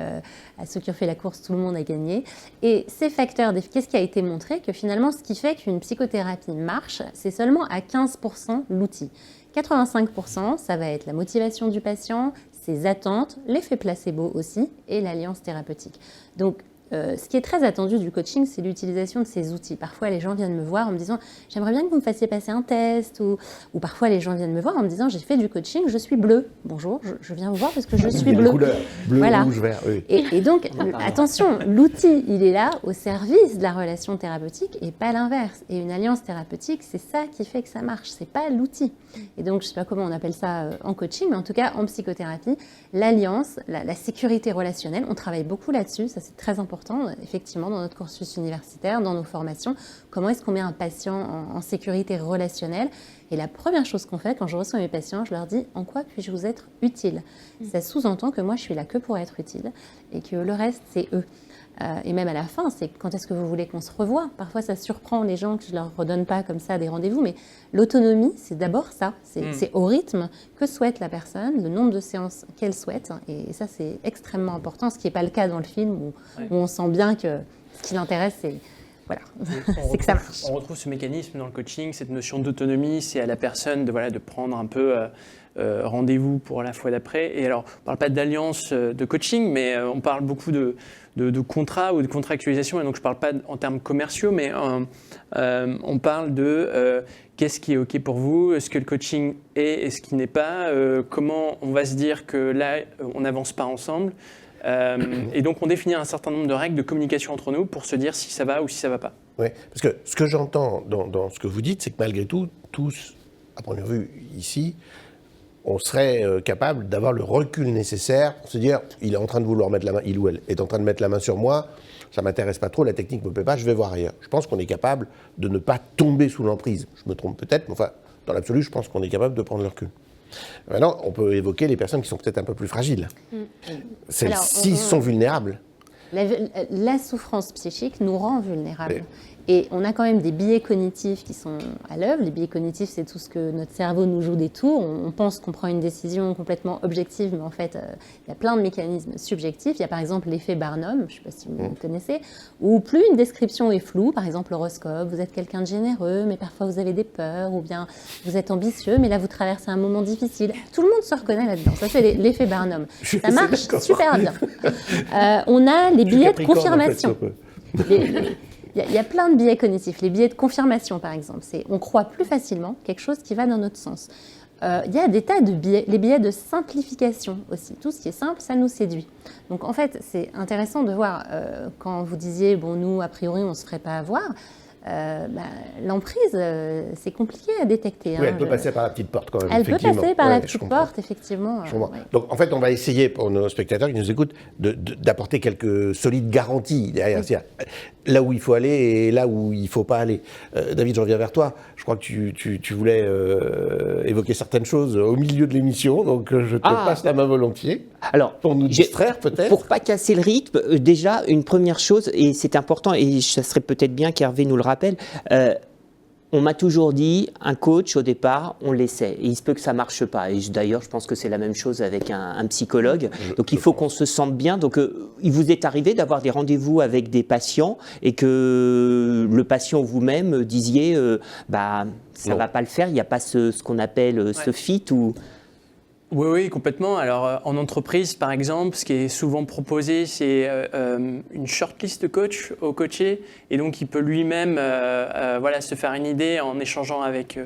à ceux qui ont fait la course, tout le monde a gagné. Et ces facteurs d'efficacité, qu'est-ce qui a été montré? Que finalement, ce qui fait qu'une psychothérapie marche, c'est seulement à 15% l'outil. 85%, ça va être la motivation du patient, ses attentes, l'effet placebo aussi et l'alliance thérapeutique. Donc, ce qui est très attendu du coaching, c'est l'utilisation de ces outils. Parfois, les gens viennent me voir en me disant « j'aimerais bien que vous me fassiez passer un test » ou parfois, les gens viennent me voir en me disant « j'ai fait du coaching, je suis bleu. Bonjour, je viens vous voir parce que je suis bleu. » Couleurs, bleu, voilà. rouge, vert, oui. Et donc, attention, l'outil, il est là au service de la relation thérapeutique et pas l'inverse. Et une alliance thérapeutique, c'est ça qui fait que ça marche, c'est pas l'outil. Et donc, je ne sais pas comment on appelle ça en coaching, mais en tout cas, en psychothérapie, l'alliance, la sécurité relationnelle, on travaille beaucoup là-dessus, ça c'est très important, effectivement, dans notre cursus universitaire, dans nos formations. Comment est-ce qu'on met un patient en sécurité relationnelle? Et la première chose qu'on fait quand je reçois mes patients, je leur dis « en quoi puis-je vous être utile ?» Ça sous-entend que moi, je suis là que pour être utile et que le reste, c'est eux. Et même à la fin, c'est quand est-ce que vous voulez qu'on se revoie? Parfois, ça surprend les gens que je ne leur redonne pas comme ça des rendez-vous, mais l'autonomie, c'est d'abord ça. C'est au rythme que souhaite la personne, le nombre de séances qu'elle souhaite. Et ça, c'est extrêmement important, ce qui n'est pas le cas dans le film où on sent bien que ce qui l'intéresse, c'est... Voilà, c'est que ça marche. On retrouve ce mécanisme dans le coaching, cette notion d'autonomie, c'est à la personne de prendre un peu rendez-vous pour la fois d'après. Et alors, on ne parle pas d'alliance de coaching, mais on parle beaucoup de contrat ou de contractualisation, et donc je ne parle pas en termes commerciaux, mais on parle de qu'est-ce qui est OK pour vous, ce que le coaching est et ce qui n'est pas, comment on va se dire que là, on n'avance pas ensemble. Et donc, on définit un certain nombre de règles de communication entre nous pour se dire si ça va ou si ça ne va pas. Oui, parce que ce que j'entends dans ce que vous dites, c'est que malgré tout, tous, à première vue, ici, on serait capable d'avoir le recul nécessaire pour se dire il est en train de vouloir mettre la main, il ou elle est en train de mettre la main sur moi, ça ne m'intéresse pas trop, la technique ne me plaît pas, je vais voir ailleurs. Je pense qu'on est capable de ne pas tomber sous l'emprise. Je me trompe peut-être, mais enfin, dans l'absolu, je pense qu'on est capable de prendre le recul. Maintenant, on peut évoquer les personnes qui sont peut-être un peu plus fragiles. Celles-ci sont vulnérables. La souffrance psychique nous rend vulnérables. Et on a quand même des biais cognitifs qui sont à l'œuvre. Les biais cognitifs, c'est tout ce que notre cerveau nous joue des tours. On pense qu'on prend une décision complètement objective, mais en fait, il y a plein de mécanismes subjectifs. Il y a par exemple l'effet Barnum, je ne sais pas si vous le connaissez, où plus une description est floue, par exemple l'horoscope, vous êtes quelqu'un de généreux, mais parfois vous avez des peurs, ou bien vous êtes ambitieux, mais là vous traversez un moment difficile. Tout le monde se reconnaît là-dedans. Ça, c'est l'effet Barnum. Ça marche super bien. On a les biais de confirmation. Il y a plein de biais cognitifs. Les biais de confirmation, par exemple, c'est on croit plus facilement quelque chose qui va dans notre sens. Il y a des tas de biais, les biais de simplification aussi. Tout ce qui est simple, ça nous séduit. Donc en fait, c'est intéressant de voir, quand vous disiez, bon, nous, a priori, on ne se ferait pas avoir, l'emprise, c'est compliqué à détecter. Oui, elle peut passer par la petite porte quand même. Elle peut passer par la petite porte, effectivement. Donc en fait, on va essayer, pour nos spectateurs qui nous écoutent, d'apporter quelques solides garanties derrière. C'est-à-dire là où il faut aller et là où il ne faut pas aller. David, je reviens vers toi. Je crois que tu voulais évoquer certaines choses au milieu de l'émission, donc je te passe la main volontiers. Alors, pour nous distraire peut-être. Pour pas casser le rythme, déjà, une première chose, et c'est important, et ça serait peut-être bien qu'Hervé nous le rappelle, on m'a toujours dit, un coach au départ, on l'essaie, et il se peut que ça marche pas. Et d'ailleurs, je pense que c'est la même chose avec un psychologue. Donc il faut qu'on se sente bien. Donc il vous est arrivé d'avoir des rendez-vous avec des patients et que le patient vous-même disiez, ça va pas le faire, il n'y a pas ce qu'on appelle ce fit ou... Oui, complètement. Alors, en entreprise, par exemple, ce qui est souvent proposé, c'est une shortlist de coach au coaché. Et donc, il peut lui-même se faire une idée en échangeant avec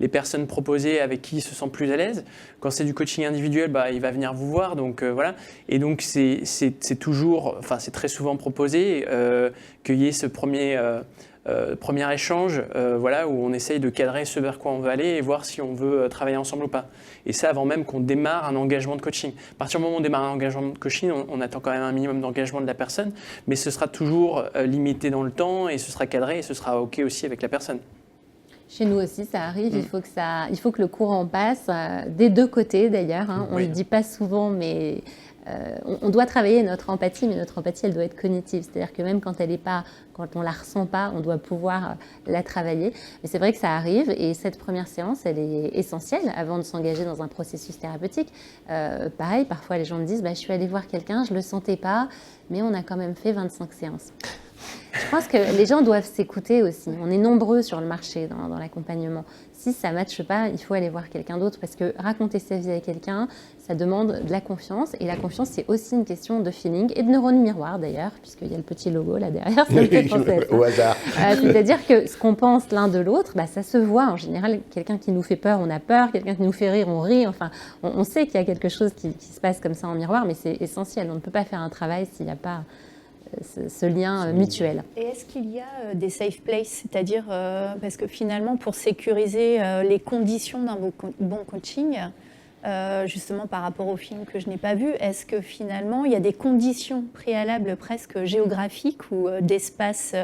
les personnes proposées avec qui il se sent plus à l'aise. Quand c'est du coaching individuel, il va venir vous voir. Donc, voilà. Et donc, c'est très souvent proposé qu'il y ait ce premier échange où on essaye de cadrer ce vers quoi on veut aller et voir si on veut travailler ensemble ou pas. Et ça avant même qu'on démarre un engagement de coaching. À partir du moment où on démarre un engagement de coaching, on attend quand même un minimum d'engagement de la personne, mais ce sera toujours limité dans le temps et ce sera cadré et ce sera OK aussi avec la personne. Chez nous aussi, ça arrive. Il faut que le courant passe des deux côtés d'ailleurs. On ne le dit pas souvent, mais on doit travailler notre empathie, mais notre empathie, elle doit être cognitive. C'est-à-dire que même quand on la ressent pas, on doit pouvoir la travailler. Mais c'est vrai que ça arrive et cette première séance, elle est essentielle avant de s'engager dans un processus thérapeutique. Pareil, parfois les gens me disent, je suis allée voir quelqu'un, je le sentais pas, mais on a quand même fait 25 séances. Je pense que les gens doivent s'écouter aussi. On est nombreux sur le marché dans l'accompagnement. Si ça ne matche pas, il faut aller voir quelqu'un d'autre parce que raconter sa vie à quelqu'un, ça demande de la confiance. Et la confiance, c'est aussi une question de feeling et de neurones miroirs d'ailleurs, puisqu'il y a le petit logo là derrière. Ça me fait penser à ça. Au hasard. C'est-à-dire que ce qu'on pense l'un de l'autre, ça se voit. En général, quelqu'un qui nous fait peur, on a peur. Quelqu'un qui nous fait rire, on rit. Enfin, on sait qu'il y a quelque chose qui se passe comme ça en miroir, mais c'est essentiel. On ne peut pas faire un travail s'il n'y a pas ce lien mutuel. Et est-ce qu'il y a des safe places, c'est-à-dire parce que finalement pour sécuriser les conditions d'un bon coaching, justement par rapport au film que je n'ai pas vu, est-ce que finalement il y a des conditions préalables presque géographiques ou d'espace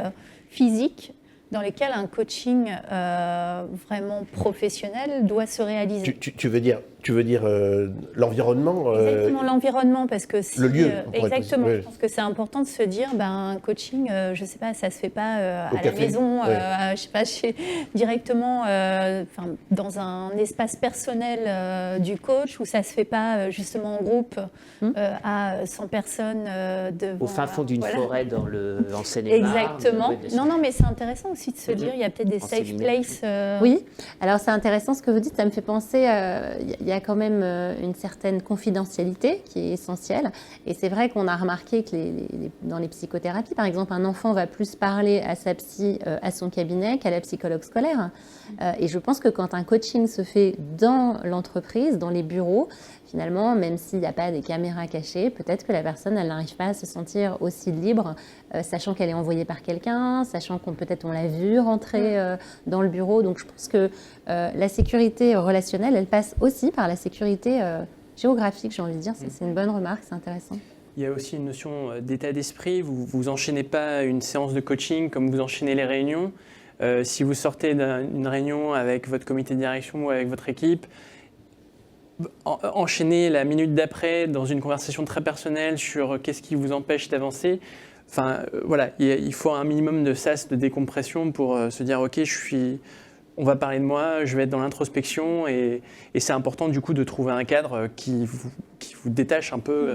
physique dans lesquels un coaching vraiment professionnel doit se réaliser? Tu veux dire l'environnement Exactement, l'environnement, parce que si, le lieu. Exactement, je pense que c'est important de se dire, un coaching, je ne sais pas, ça ne se fait pas à la maison, je sais pas, directement dans un espace personnel du coach, où ça ne se fait pas justement en groupe à 100 personnes. Au fin fond d'une forêt en Seine-et-Marne. Exactement. Non, mais c'est intéressant aussi de se dire, il y a peut-être des safe places. Oui, alors c'est intéressant ce que vous dites, ça me fait penser, il y a quand même une certaine confidentialité qui est essentielle. Et c'est vrai qu'on a remarqué que dans les psychothérapies, par exemple, un enfant va plus parler à sa psy à son cabinet qu'à la psychologue scolaire. Et je pense que quand un coaching se fait dans l'entreprise, dans les bureaux, finalement, même s'il n'y a pas des caméras cachées, peut-être que la personne, elle n'arrive pas à se sentir aussi libre, sachant qu'elle est envoyée par quelqu'un, sachant qu'on peut-être on l'a vu rentrer dans le bureau. Donc je pense que la sécurité relationnelle, elle passe aussi par la sécurité géographique, j'ai envie de dire. C'est une bonne remarque, c'est intéressant. Il y a aussi une notion d'état d'esprit. Vous enchaînez pas une séance de coaching comme vous enchaînez les réunions. Si vous sortez d'une réunion avec votre comité de direction ou avec votre équipe, enchaîner la minute d'après dans une conversation très personnelle sur qu'est-ce qui vous empêche d'avancer. Il faut un minimum de sas, de décompression pour se dire ok, on va parler de moi, je vais être dans l'introspection et c'est important du coup de trouver un cadre qui vous détache un peu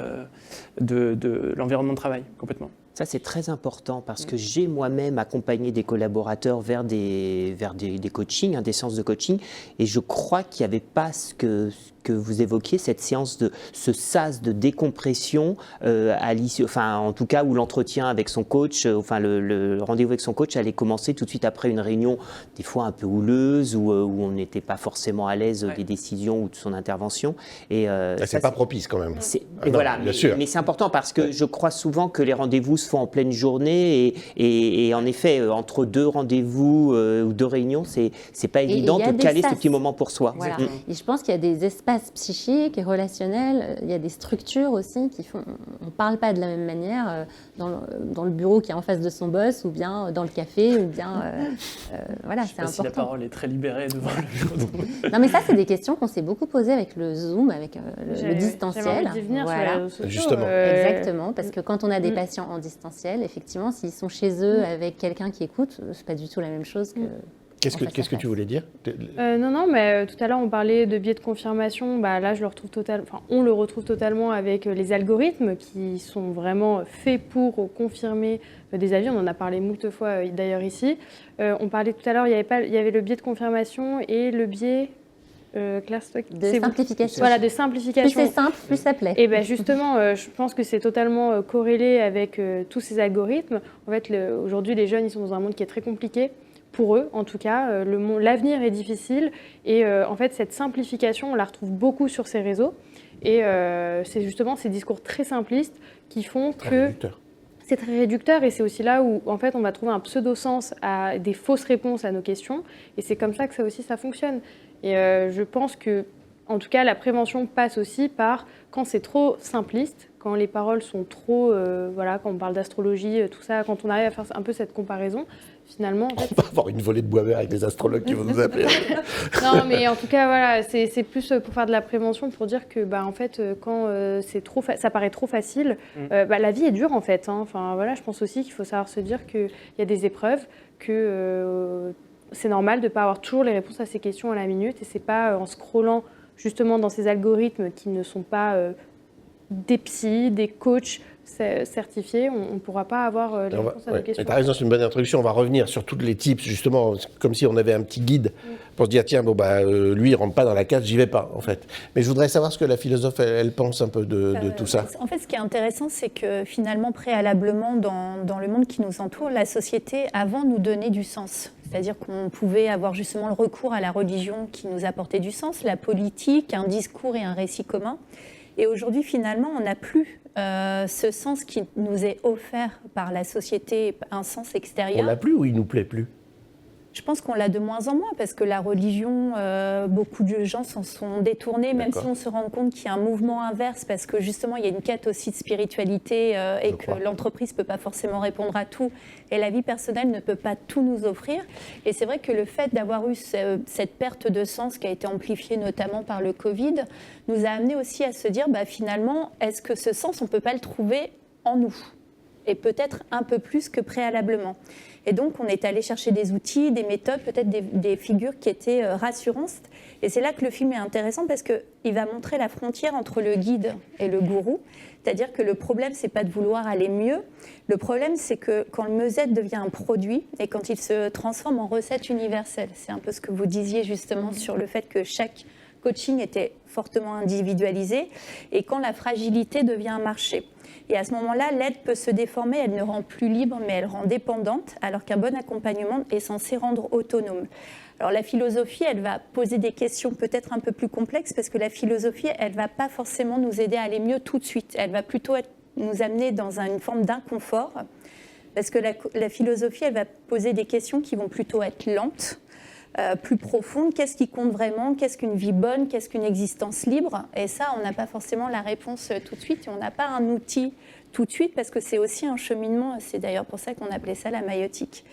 de l'environnement de travail complètement. Ça, c'est très important parce que j'ai moi-même accompagné des collaborateurs vers des coachings, des séances de coaching, et je crois qu'il n'y avait pas ce que vous évoquiez, cette séance ce sas de décompression à l'issue, en tout cas où l'entretien avec son coach, le rendez-vous avec son coach allait commencer tout de suite après une réunion, des fois un peu houleuse, où on n'était pas forcément à l'aise des décisions ou de son intervention. Et c'est pas propice quand même. Bien sûr. Mais c'est important parce que je crois souvent que les rendez-vous se font en pleine journée et en effet, entre deux rendez-vous ou deux réunions, c'est pas évident de caler ce petit moment pour soi. Voilà. Et je pense qu'il y a des espaces psychiques et relationnels, il y a des structures aussi qui font, on ne parle pas de la même manière dans le bureau qui est en face de son boss ou bien dans le café ou bien voilà, c'est important. Si la parole est très libérée devant le bureau. Non mais ça c'est des questions qu'on s'est beaucoup posées avec le Zoom, avec le distanciel. J'avais envie d'y venir sur les réseaux sociaux. Justement. Exactement, parce que quand on a des patients en distanciel, effectivement, s'ils sont chez eux avec quelqu'un qui écoute, c'est pas du tout la même chose que. Qu'est-ce que tu voulais dire? Non, mais tout à l'heure, on parlait de biais de confirmation. Là, on le retrouve totalement avec les algorithmes qui sont vraiment faits pour confirmer des avis. On en a parlé moult fois d'ailleurs ici. On parlait tout à l'heure, il y avait le biais de confirmation et le biais Claire, c'est toi qui- De c'est vous. simplification. Voilà, de Plus simplification. c'est simple, plus ça plaît. Et bien justement, je pense que c'est totalement corrélé avec tous ces algorithmes. En fait, aujourd'hui, les jeunes, ils sont dans un monde qui est très compliqué, pour eux en tout cas. L'avenir est difficile et en fait, cette simplification, on la retrouve beaucoup sur ces réseaux. Et c'est justement ces discours très simplistes qui font que c'est très réducteur et c'est aussi là où en fait, on va trouver un pseudo-sens à des fausses réponses à nos questions. Et c'est comme ça que ça fonctionne. Et je pense que en tout cas, la prévention passe aussi par quand c'est trop simpliste, quand les paroles sont trop, voilà, quand on parle d'astrologie, tout ça, quand on arrive à faire un peu cette comparaison, finalement. En fait, On va avoir une volée de bois vert avec les astrologues qui vont nous appeler. non, mais en tout cas, voilà, c'est plus pour faire de la prévention, pour dire que, en fait, quand ça paraît trop facile, la vie est dure en fait. Hein. Enfin, voilà, je pense aussi qu'il faut savoir se dire qu'il y a des épreuves, que c'est normal de ne pas avoir toujours les réponses à ces questions à la minute, et c'est pas en scrollant justement dans ces algorithmes qui ne sont pas des psys, des coachs certifiés, on ne pourra pas avoir les réponses à nos questions. Tu as raison, c'est une bonne introduction. On va revenir sur tous les tips, justement, comme si on avait un petit guide pour se dire, tiens, lui, il ne rentre pas dans la case, j'y vais pas, en fait. Mais je voudrais savoir ce que la philosophe, elle pense un peu de tout ça. En fait, ce qui est intéressant, c'est que finalement, préalablement, dans le monde qui nous entoure, la société, avant, nous donnait du sens. C'est-à-dire qu'on pouvait avoir justement le recours à la religion qui nous apportait du sens, la politique, un discours et un récit commun. Et aujourd'hui, finalement, on n'a plus ce sens qui nous est offert par la société, un sens extérieur. On l'a plus ou il nous plaît plus? Je pense qu'on l'a de moins en moins parce que la religion, beaucoup de gens s'en sont détournés, même si on se rend compte qu'il y a un mouvement inverse parce que justement il y a une quête aussi de spiritualité et que l'entreprise ne peut pas forcément répondre à tout et la vie personnelle ne peut pas tout nous offrir. Et c'est vrai que le fait d'avoir eu cette perte de sens qui a été amplifiée notamment par le Covid nous a amené aussi à se dire finalement, est-ce que ce sens, on ne peut pas le trouver en nous ? Et peut-être un peu plus que préalablement. Et donc, on est allé chercher des outils, des méthodes, peut-être des figures qui étaient rassurantes. Et c'est là que le film est intéressant parce qu'il va montrer la frontière entre le guide et le gourou. C'est-à-dire que le problème, c'est pas de vouloir aller mieux. Le problème, c'est que quand le mieux-être devient un produit et quand il se transforme en recette universelle, c'est un peu ce que vous disiez justement sur le fait que chaque coaching était fortement individualisé et quand la fragilité devient un marché. Et à ce moment-là, l'aide peut se déformer, elle ne rend plus libre, mais elle rend dépendante, alors qu'un bon accompagnement est censé rendre autonome. Alors la philosophie, elle va poser des questions peut-être un peu plus complexes, parce que la philosophie, elle ne va pas forcément nous aider à aller mieux tout de suite. Elle va plutôt nous amener dans une forme d'inconfort, parce que la philosophie, elle va poser des questions qui vont plutôt être lentes, plus profonde. Qu'est-ce qui compte vraiment? Qu'est-ce qu'une vie bonne? Qu'est-ce qu'une existence libre? Et ça, on n'a pas forcément la réponse tout de suite. Et on n'a pas un outil tout de suite parce que c'est aussi un cheminement. C'est d'ailleurs pour ça qu'on appelait ça la maïotique.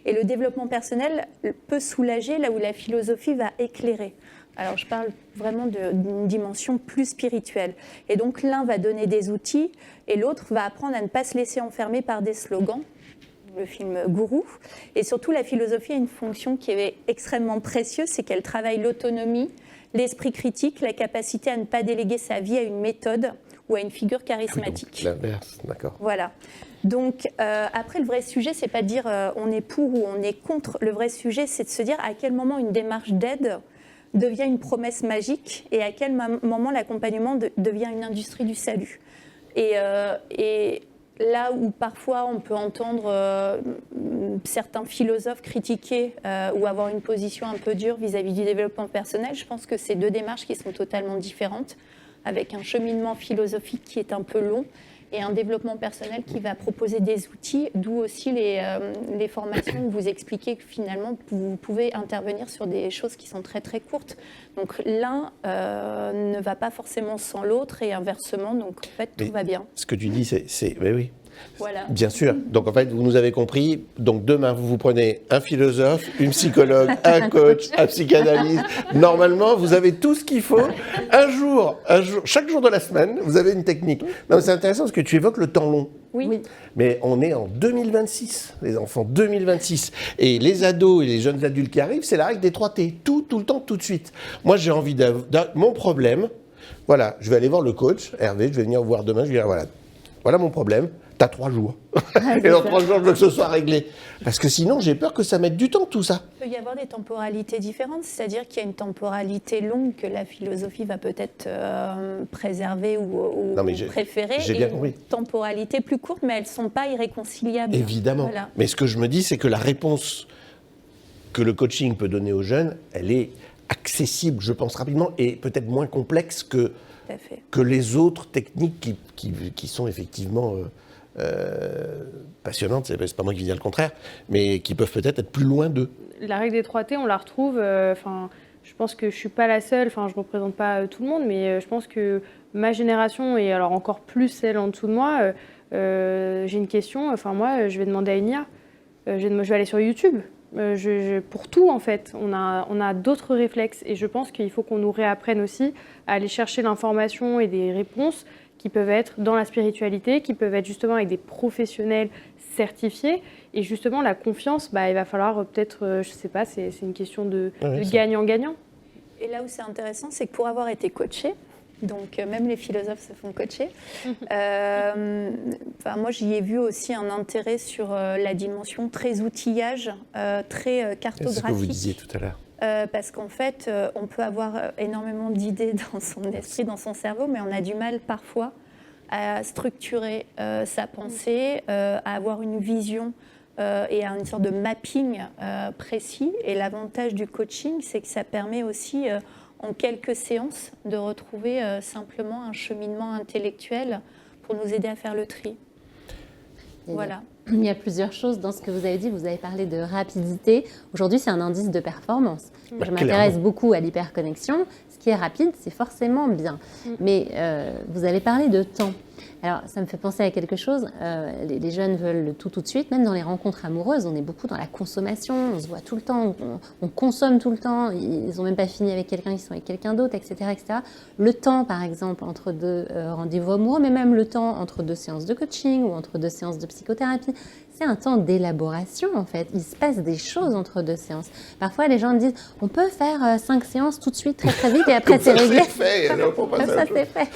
Et le développement personnel peut soulager là où la philosophie va éclairer. Alors, je parle vraiment d'une dimension plus spirituelle. Et donc, l'un va donner des outils et l'autre va apprendre à ne pas se laisser enfermer par des slogans. Le film Gourou. Et surtout, la philosophie a une fonction qui est extrêmement précieuse, c'est qu'elle travaille l'autonomie, l'esprit critique, la capacité à ne pas déléguer sa vie à une méthode ou à une figure charismatique. L'inverse, d'accord. Voilà. Donc, après, le vrai sujet, c'est pas de dire on est pour ou on est contre. Le vrai sujet, c'est de se dire à quel moment une démarche d'aide devient une promesse magique et à quel moment l'accompagnement devient une industrie du salut. Et là où parfois on peut entendre certains philosophes critiquer ou avoir une position un peu dure vis-à-vis du développement personnel, je pense que c'est deux démarches qui sont totalement différentes, avec un cheminement philosophique qui est un peu long et un développement personnel qui va proposer des outils, d'où aussi les formations où vous expliquez que finalement vous pouvez intervenir sur des choses qui sont très très courtes. Donc l'un ne va pas forcément sans l'autre et inversement, donc en fait tout va bien. Ce que tu dis, c'est oui. Voilà. Bien sûr. Donc en fait, vous nous avez compris. Donc demain, vous prenez un philosophe, une psychologue, un coach, un psychanalyste. Normalement, vous avez tout ce qu'il faut. Un jour, chaque jour de la semaine, vous avez une technique. Non, c'est intéressant parce que tu évoques le temps long. Oui. Mais on est en 2026, les enfants, 2026. Et les ados et les jeunes adultes qui arrivent, c'est la règle des 3 T. Tout le temps, tout de suite. Moi, j'ai envie mon problème, voilà, je vais aller voir le coach, Hervé, je vais venir voir demain, je vais dire, voilà mon problème. t'as 3 jours. Ah, Et dans 3 jours, je veux que ce soit réglé. Parce que sinon, j'ai peur que ça mette du temps, tout ça. Il peut y avoir des temporalités différentes, c'est-à-dire qu'il y a une temporalité longue que la philosophie va peut-être préserver ou Non, mais préférer, j'ai et bien une compris. temporalité plus courte, mais elles ne sont pas irréconciliables. Évidemment. Voilà. Mais ce que je me dis, c'est que la réponse que le coaching peut donner aux jeunes, elle est accessible, je pense, rapidement, et peut-être moins complexe que, Tout à fait. que les autres techniques qui sont effectivement passionnantes, c'est pas moi qui dis le contraire, mais qui peuvent peut-être être plus loin d'eux. La règle des 3 T, on la retrouve. Je pense que je suis pas la seule. Enfin, je représente pas tout le monde, mais je pense que ma génération et alors encore plus celle en dessous de moi, j'ai une question. Enfin, moi, je vais demander à une IA. Je vais aller sur YouTube. Pour tout, en fait, on a d'autres réflexes. Et je pense qu'il faut qu'on nous réapprenne aussi à aller chercher l'information et des réponses qui peuvent être dans la spiritualité, qui peuvent être justement avec des professionnels certifiés. Et justement, la confiance, il va falloir peut-être, je sais pas, c'est une question de gagnant-gagnant. Et là où c'est intéressant, c'est que pour avoir été coaché, donc même les philosophes se font coacher, moi j'y ai vu aussi un intérêt sur la dimension très outillage, très cartographique. C'est ce que vous disiez tout à l'heure. Parce qu'en fait, on peut avoir énormément d'idées dans son esprit, dans son cerveau, mais on a du mal parfois à structurer sa pensée, à avoir une vision et à une sorte de mapping précis. Et l'avantage du coaching, c'est que ça permet aussi, en quelques séances, de retrouver simplement un cheminement intellectuel pour nous aider à faire le tri. Voilà. Il y a plusieurs choses dans ce que vous avez dit. Vous avez parlé de rapidité. Aujourd'hui, c'est un indice de performance. Je m'intéresse beaucoup à l'hyperconnexion. Ce qui est rapide, c'est forcément bien. Mais vous avez parlé de temps. Alors, ça me fait penser à quelque chose. Les jeunes veulent le tout de suite. Même dans les rencontres amoureuses, on est beaucoup dans la consommation. On se voit tout le temps. On consomme tout le temps. Ils n'ont même pas fini avec quelqu'un, ils sont avec quelqu'un d'autre, etc., etc. Le temps, par exemple, entre 2 rendez-vous amoureux, mais même le temps entre 2 séances de coaching ou entre 2 séances de psychothérapie, c'est un temps d'élaboration, en fait. Il se passe des choses entre 2 séances. Parfois, les gens disent, on peut faire 5 séances tout de suite, très très vite, et après c'est réglé. Comme ça, c'est fait.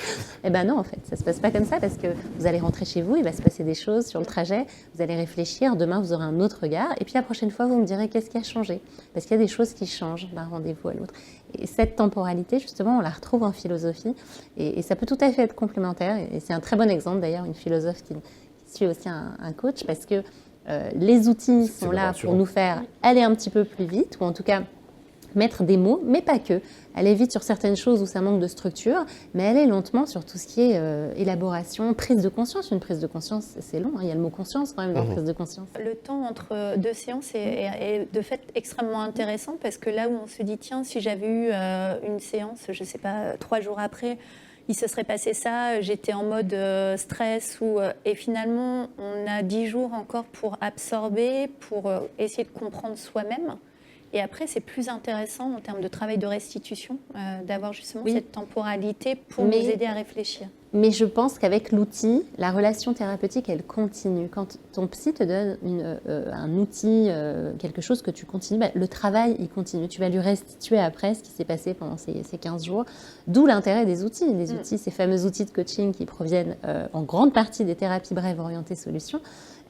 Eh ben non, en fait, ça se passe pas comme ça, parce que vous allez rentrer chez vous, il va se passer des choses sur le trajet, vous allez réfléchir, demain vous aurez un autre regard, et puis la prochaine fois, vous me direz qu'est-ce qui a changé. Parce qu'il y a des choses qui changent d'un rendez-vous à l'autre. Et cette temporalité, justement, on la retrouve en philosophie, et ça peut tout à fait être complémentaire, et c'est un très bon exemple, d'ailleurs, une philosophe qui suit aussi un coach, parce que les outils sont là pour nous faire aller un petit peu plus vite, ou en tout cas mettre des mots, mais pas que. Aller vite sur certaines choses où ça manque de structure, mais aller lentement sur tout ce qui est élaboration, prise de conscience. Une prise de conscience, c'est long, hein. Il y a le mot conscience quand même dans prise de conscience. Le temps entre 2 séances est de fait extrêmement intéressant, parce que là où on se dit, tiens, si j'avais eu une séance, je ne sais pas, 3 jours après, il se serait passé ça, j'étais en mode stress, et finalement, on a 10 jours encore pour absorber, pour essayer de comprendre soi-même. Et après, c'est plus intéressant en termes de travail de restitution, d'avoir justement cette temporalité pour nous aider à réfléchir. Mais je pense qu'avec l'outil, la relation thérapeutique, elle continue. Quand ton psy te donne un outil, quelque chose que tu continues, le travail, il continue. Tu vas lui restituer après ce qui s'est passé pendant ces 15 jours. D'où l'intérêt des outils. Les outils, ces fameux outils de coaching qui proviennent en grande partie des thérapies brèves orientées solutions,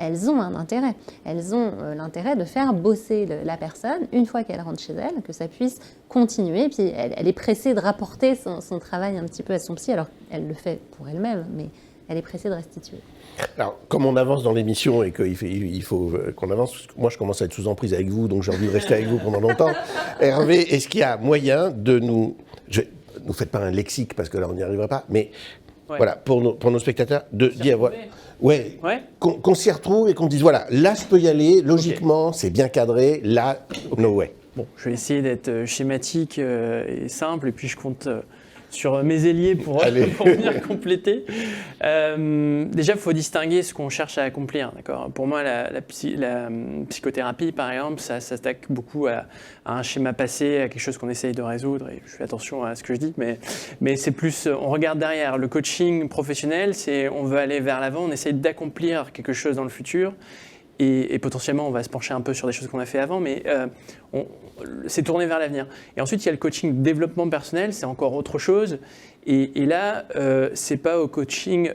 elles ont un intérêt. Elles ont l'intérêt de faire bosser la personne une fois qu'elle rentre chez elle, que ça puisse continuer. Et puis elle est pressée de rapporter son travail un petit peu à son psy. Alors elle le fait pour elle-même, mais elle est pressée de restituer. Alors, comme on avance dans l'émission et qu'il faut qu'on avance, moi je commence à être sous emprise avec vous, donc j'ai envie de rester avec vous pendant longtemps. Hervé, est-ce qu'il y a moyen de nous... Ne faites pas un lexique, parce que là on n'y arrivera pas, mais voilà, pour nos spectateurs, de dire... qu'on s'y retrouve et qu'on dise, voilà, là je peux y aller, logiquement, c'est bien cadré, là, no way. Bon, je vais essayer d'être schématique et simple, et puis je compte sur mes ailiers pour venir compléter. Déjà, il faut distinguer ce qu'on cherche à accomplir. D'accord ? Pour moi, la psychothérapie, par exemple, ça s'attaque beaucoup à un schéma passé, à quelque chose qu'on essaye de résoudre, et je fais attention à ce que je dis, mais c'est plus, on regarde derrière. Le coaching professionnel, c'est on veut aller vers l'avant, on essaye d'accomplir quelque chose dans le futur. et potentiellement on va se pencher un peu sur des choses qu'on a fait avant, mais c'est tourné vers l'avenir. Et ensuite il y a le coaching développement personnel, c'est encore autre chose. Et là, c'est pas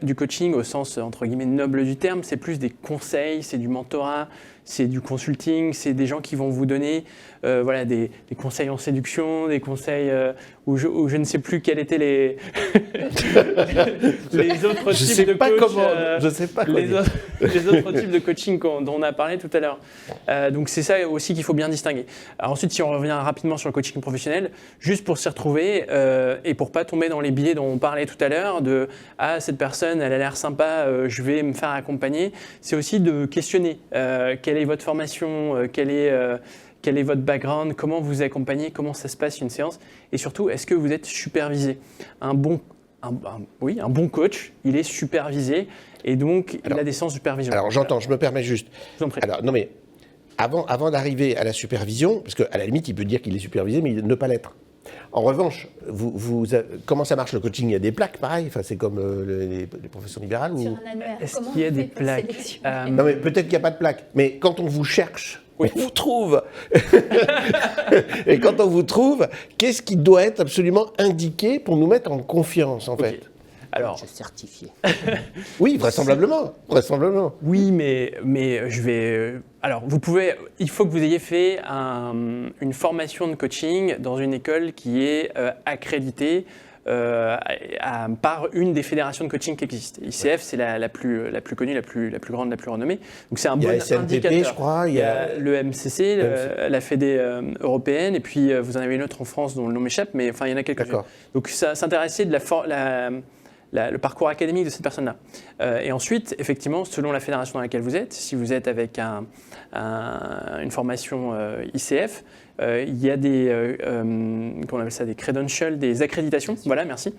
du coaching au sens entre guillemets noble du terme, c'est plus des conseils, c'est du mentorat, c'est du consulting, c'est des gens qui vont vous donner voilà, des conseils en séduction, des conseils où je ne sais plus quels étaient les, les autres types de coach. Je sais pas comment. Les autres types de coaching dont on a parlé tout à l'heure. Donc c'est ça aussi qu'il faut bien distinguer. Alors ensuite, si on revient rapidement sur le coaching professionnel, juste pour s'y retrouver et pour pas tomber dans les billets dont on parlait tout à l'heure, de « Ah, cette personne, elle a l'air sympa, je vais me faire accompagner », c'est aussi de questionner quelle est votre formation, quel est votre background, comment vous accompagnez, comment ça se passe une séance, et surtout, est-ce que vous êtes supervisé ? Un bon coach, il est supervisé, et donc il a des séances de supervision. Alors j'entends, je me permets juste. Je vous en prie. Alors non mais, avant d'arriver à la supervision, parce qu'à la limite, il peut dire qu'il est supervisé, mais ne pas l'être. En revanche, comment ça marche le coaching ? Il y a des plaques, pareil, enfin, c'est comme les professions libérales Sur ou... un annuaire, Est-ce comment qu'il y a on des fait pour plaques sélectionner Non mais peut-être qu'il n'y a pas de plaque, mais quand on vous cherche, Oui. on vous trouve. Et quand on vous trouve, qu'est-ce qui doit être absolument indiqué pour nous mettre en confiance, en fait ? Alors, Je certifié. Oui, vraisemblablement. oui, mais je vais... alors, il faut que vous ayez fait une formation de coaching dans une école qui est accréditée par une des fédérations de coaching qui existent. ICF, c'est la plus connue, la plus grande, la plus renommée. Donc c'est un bon indicateur. Il y a SNTP, je crois. Il y a le MCC, la Fédé européenne, et puis vous en avez une autre en France dont le nom m'échappe, mais enfin il y en a quelques-unes. D'accord. Donc ça s'intéressait de le parcours académique de cette personne-là. Et ensuite, effectivement, selon la fédération dans laquelle vous êtes, si vous êtes avec une formation ICF, il y a des, comment on appelle ça, des credentials, des accréditations, voilà, merci,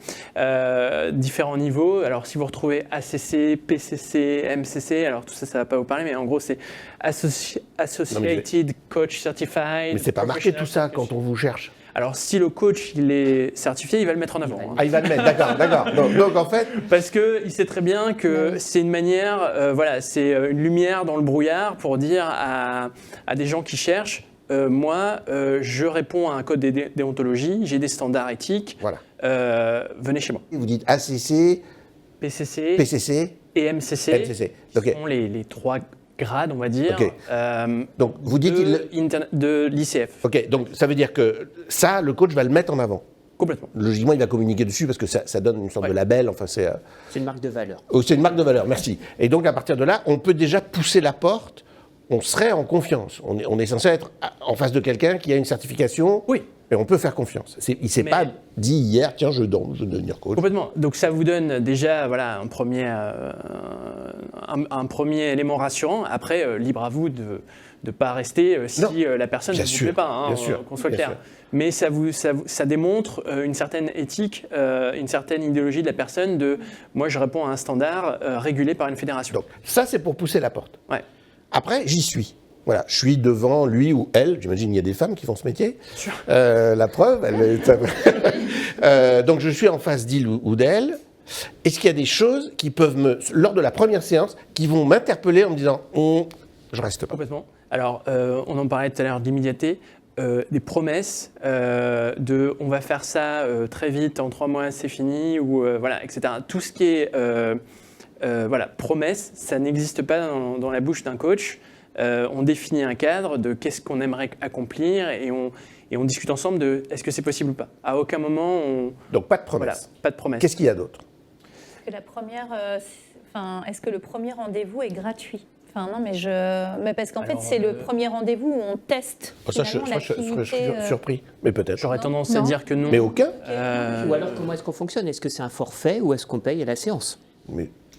différents niveaux. Alors, si vous retrouvez ACC, PCC, MCC, alors tout ça, ça ne va pas vous parler, mais en gros, c'est Associated Coach Certified. Mais c'est pas marqué tout ça quand on vous cherche. Alors, si le coach il est certifié, il va le mettre en avant. Ah, il va le mettre, d'accord. Donc en fait... Parce qu'il sait très bien que c'est une manière, voilà, c'est une lumière dans le brouillard pour dire à des gens qui cherchent, moi, je réponds à un code de déontologie, j'ai des standards éthiques, Voilà. venez chez moi. Vous dites ACC, PCC, PCC, et MCC, MCC. Ok. sont les trois grades, on va dire, Ok. Donc vous dites de l'ICF. Ok, donc ça veut dire que ça, le coach va le mettre en avant. Complètement. Logiquement, il va communiquer dessus parce que ça donne une sorte de label. Enfin, c'est C'est une marque de valeur. c'est une marque de valeur, merci. Et donc, à partir de là, on peut déjà pousser la porte. On serait en confiance. On est censé être en face de quelqu'un qui a une certification. Oui. Et on peut faire confiance. Il ne s'est pas dit hier, tiens, je vais devenir coach. Complètement. Donc ça vous donne déjà voilà, un premier élément rassurant. Après, libre à vous de ne pas rester si la personne ne vous plaît pas, qu'on soit clair. Mais ça démontre une certaine éthique, une certaine idéologie de la personne de « moi, je réponds à un standard régulé par une fédération ». Donc ça, c'est pour pousser la porte. Ouais. Après, j'y suis. Voilà, je suis devant lui ou elle. J'imagine qu'il y a des femmes qui font ce métier. Sûr. La preuve, donc je suis en face d'il ou d'elle. Est-ce qu'il y a des choses qui peuvent lors de la première séance, qui vont m'interpeller en me disant je reste pas. Complètement. Alors, on en parlait tout à l'heure d'immédiateté. Des promesses de on va faire ça très vite, en 3 mois c'est fini, ou voilà, etc. Tout ce qui est voilà, promesse, ça n'existe pas dans la bouche d'un coach. On définit un cadre de qu'est-ce qu'on aimerait accomplir et on discute ensemble de est-ce que c'est possible ou pas. À aucun moment on... Donc pas de promesse. Voilà, pas de promesse. Qu'est-ce qu'il y a d'autre ? Est-ce que le premier rendez-vous est gratuit ? Enfin, non, mais parce qu'en fait, c'est le premier rendez-vous où on teste. Ça, je serais surpris, mais peut-être. J'aurais tendance à dire que non. Mais aucun Ou alors, comment est-ce qu'on fonctionne ? Est-ce que c'est un forfait ou est-ce qu'on paye à la séance ?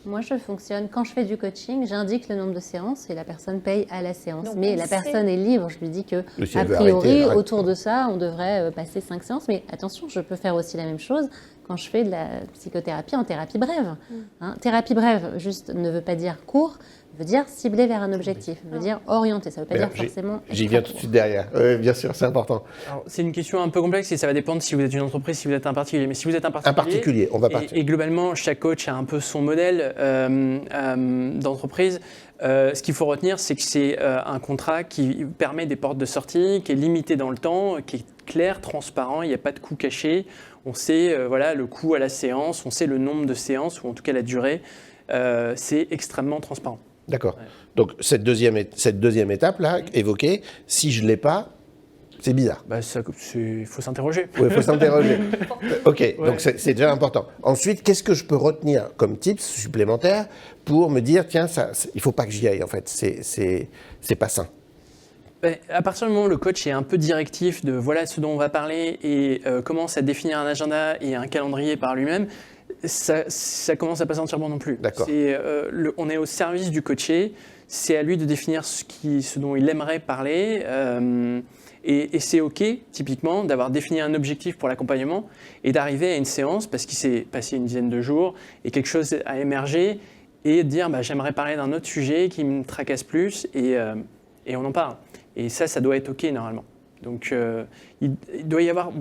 Moi, je fonctionne, quand je fais du coaching, j'indique le nombre de séances et la personne paye à la séance. Donc, mais la personne est libre. Je lui dis que, si a elle veut priori, arrêter, autour de ça, on devrait passer 5 séances. Mais attention, je peux faire aussi la même chose quand je fais de la psychothérapie en thérapie brève. Thérapie brève, juste, ne veut pas dire court. veut dire cibler vers un objectif, veut dire orienter. Ça ne veut pas dire forcément. J'y viens tout de suite derrière. Bien sûr, c'est important. Alors, c'est une question un peu complexe et ça va dépendre si vous êtes une entreprise, si vous êtes un particulier. Mais si vous êtes un particulier, on va partir. Et globalement, chaque coach a un peu son modèle d'entreprise. Ce qu'il faut retenir, c'est que c'est un contrat qui permet des portes de sortie, qui est limité dans le temps, qui est clair, transparent, il n'y a pas de coût caché. On sait le coût à la séance, on sait le nombre de séances, ou en tout cas la durée. C'est extrêmement transparent. D'accord. Ouais. Donc cette deuxième étape-là, évoquée, si je ne l'ai pas, c'est bizarre. Il faut s'interroger. Oui, il faut s'interroger. Ok, donc c'est déjà important. Ensuite, qu'est-ce que je peux retenir comme tips supplémentaires pour me dire, tiens, il ne faut pas que j'y aille, en fait, c'est pas sain. À partir du moment où le coach est un peu directif de voilà ce dont on va parler et commence à définir un agenda et un calendrier par lui-même, ça commence à pas sentir bon non plus. D'accord. On est au service du coaché, c'est à lui de définir ce dont il aimerait parler et c'est OK, typiquement, d'avoir défini un objectif pour l'accompagnement et d'arriver à une séance parce qu'il s'est passé une dizaine de jours et quelque chose a émergé et de dire j'aimerais parler d'un autre sujet qui me tracasse plus et on en parle. Et ça doit être OK normalement. Donc il doit y avoir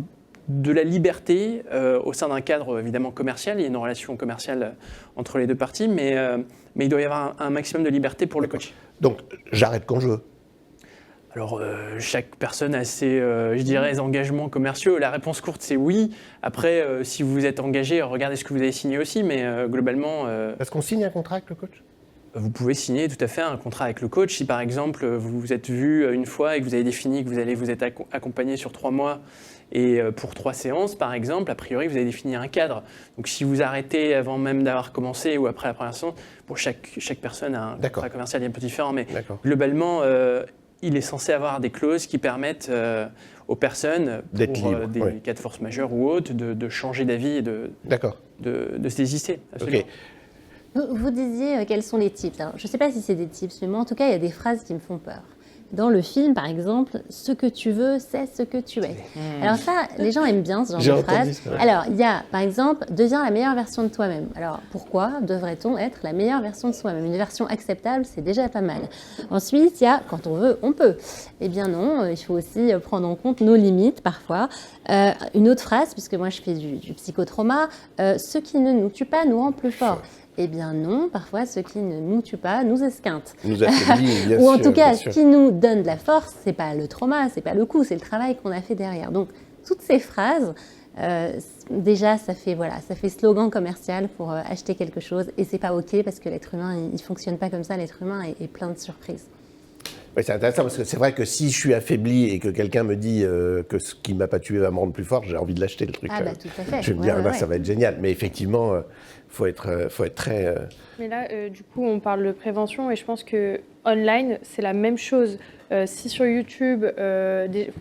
de la liberté au sein d'un cadre évidemment commercial. Il y a une relation commerciale entre les deux parties, mais il doit y avoir un maximum de liberté pour le coach. Donc j'arrête quand je veux. Alors chaque personne a ses engagements commerciaux. La réponse courte c'est oui. Après si vous êtes engagé, regardez ce que vous avez signé aussi, mais globalement... Est-ce qu'on signe un contrat avec le coach ? Vous pouvez signer tout à fait un contrat avec le coach. Si par exemple vous vous êtes vu une fois et que vous avez défini que vous allez vous être accompagné sur 3 mois et pour 3 séances par exemple, a priori vous avez défini un cadre. Donc si vous arrêtez avant même d'avoir commencé ou après la première séance, pour chaque personne a un contrat commercial un peu différent, mais globalement il est censé avoir des clauses qui permettent aux personnes, pour des cas de force majeure ou autres, de changer d'avis et de se désister. Absolument. Okay. Vous disiez quels sont les tips. Alors, je ne sais pas si c'est des tips, mais moi, en tout cas, il y a des phrases qui me font peur. Dans le film, par exemple, « Ce que tu veux, c'est ce que tu es ». Alors ça, les gens aiment bien ce genre de phrase. Alors, il y a, par exemple, « Deviens la meilleure version de toi-même ». Alors, pourquoi devrait-on être la meilleure version de soi-même ? Une version acceptable, c'est déjà pas mal. Ensuite, il y a « Quand on veut, on peut ». Eh bien non, il faut aussi prendre en compte nos limites, parfois. Une autre phrase, puisque moi, je fais du psychotrauma, « Ce qui ne nous tue pas nous rend plus forts ». Eh bien non, parfois ce qui ne nous tue pas nous esquinte. Nous affaiblit, bien Ou en sûr, tout cas, bien ce sûr. qui nous donne de la force, c'est pas le trauma, c'est pas le coup, c'est le travail qu'on a fait derrière. Donc toutes ces phrases, déjà ça fait slogan commercial pour acheter quelque chose et c'est pas OK parce que l'être humain il fonctionne pas comme ça, l'être humain est plein de surprises. Oui, c'est intéressant parce que c'est vrai que si je suis affaibli et que quelqu'un me dit que ce qui ne m'a pas tué va me rendre plus fort, j'ai envie de l'acheter le truc. Ah bah tout à fait. Je vais me dire, ça va être génial. Mais effectivement, faut être très... Mais là, du coup, on parle de prévention et je pense que online, c'est la même chose. Si sur YouTube,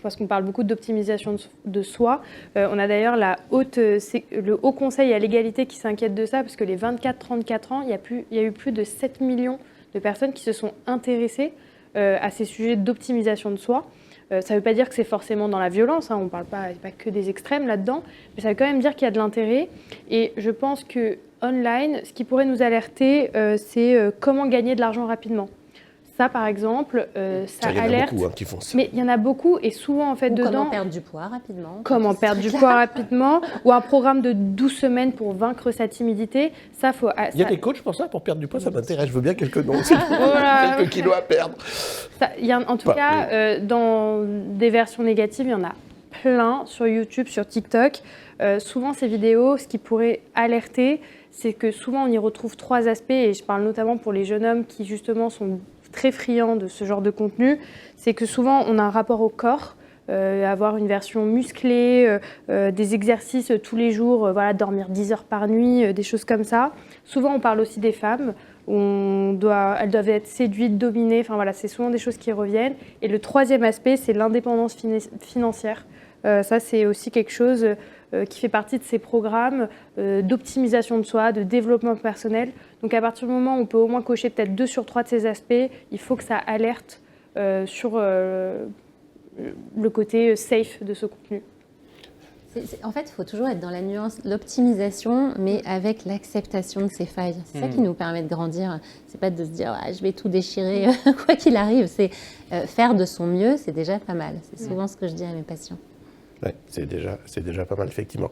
parce qu'on parle beaucoup d'optimisation de soi, on a d'ailleurs le Haut Conseil à l'égalité qui s'inquiète de ça parce que les 24-34 ans, il y a eu plus de 7 millions de personnes qui se sont intéressées à ces sujets d'optimisation de soi. Ça ne veut pas dire que c'est forcément dans la violence, on ne parle pas que des extrêmes là-dedans, mais ça veut quand même dire qu'il y a de l'intérêt. Et je pense que online, ce qui pourrait nous alerter, c'est comment gagner de l'argent rapidement. Ça, par exemple, ça alerte. Il y en a beaucoup qui font ça. Mais il y en a beaucoup et souvent, en fait, dedans... Comment perdre du poids rapidement. Comment perdre du poids rapidement. Ou un programme de 12 semaines pour vaincre sa timidité. Ça, faut... Il y a des coachs pour ça, pour perdre du poids, ça m'intéresse. Je veux bien quelques noms, voilà. quelques kilos à perdre. Ça, en tout cas, dans des versions négatives, il y en a plein sur YouTube, sur TikTok. Souvent, ces vidéos, ce qui pourrait alerter, c'est que souvent, on y retrouve 3 aspects. Et je parle notamment pour les jeunes hommes qui, justement, sont très friands de ce genre de contenu. C'est que souvent, on a un rapport au corps. Avoir une version musclée, des exercices tous les jours, dormir 10 heures par nuit, des choses comme ça. Souvent, on parle aussi des femmes. Elles doivent être séduites, dominées. C'est souvent des choses qui reviennent. Et le 3e aspect, c'est l'indépendance financière. Ça, c'est aussi quelque chose qui fait partie de ces programmes d'optimisation de soi, de développement personnel. Donc, à partir du moment où on peut au moins cocher peut-être 2 sur 3 de ces aspects, il faut que ça alerte sur le côté safe de ce contenu. En fait, il faut toujours être dans la nuance, l'optimisation, mais avec l'acceptation de ses failles. C'est ça qui nous permet de grandir. C'est pas de se dire je vais tout déchirer quoi qu'il arrive. C'est faire de son mieux, c'est déjà pas mal. C'est souvent ce que je dis à mes patients. Ouais, c'est déjà pas mal, effectivement.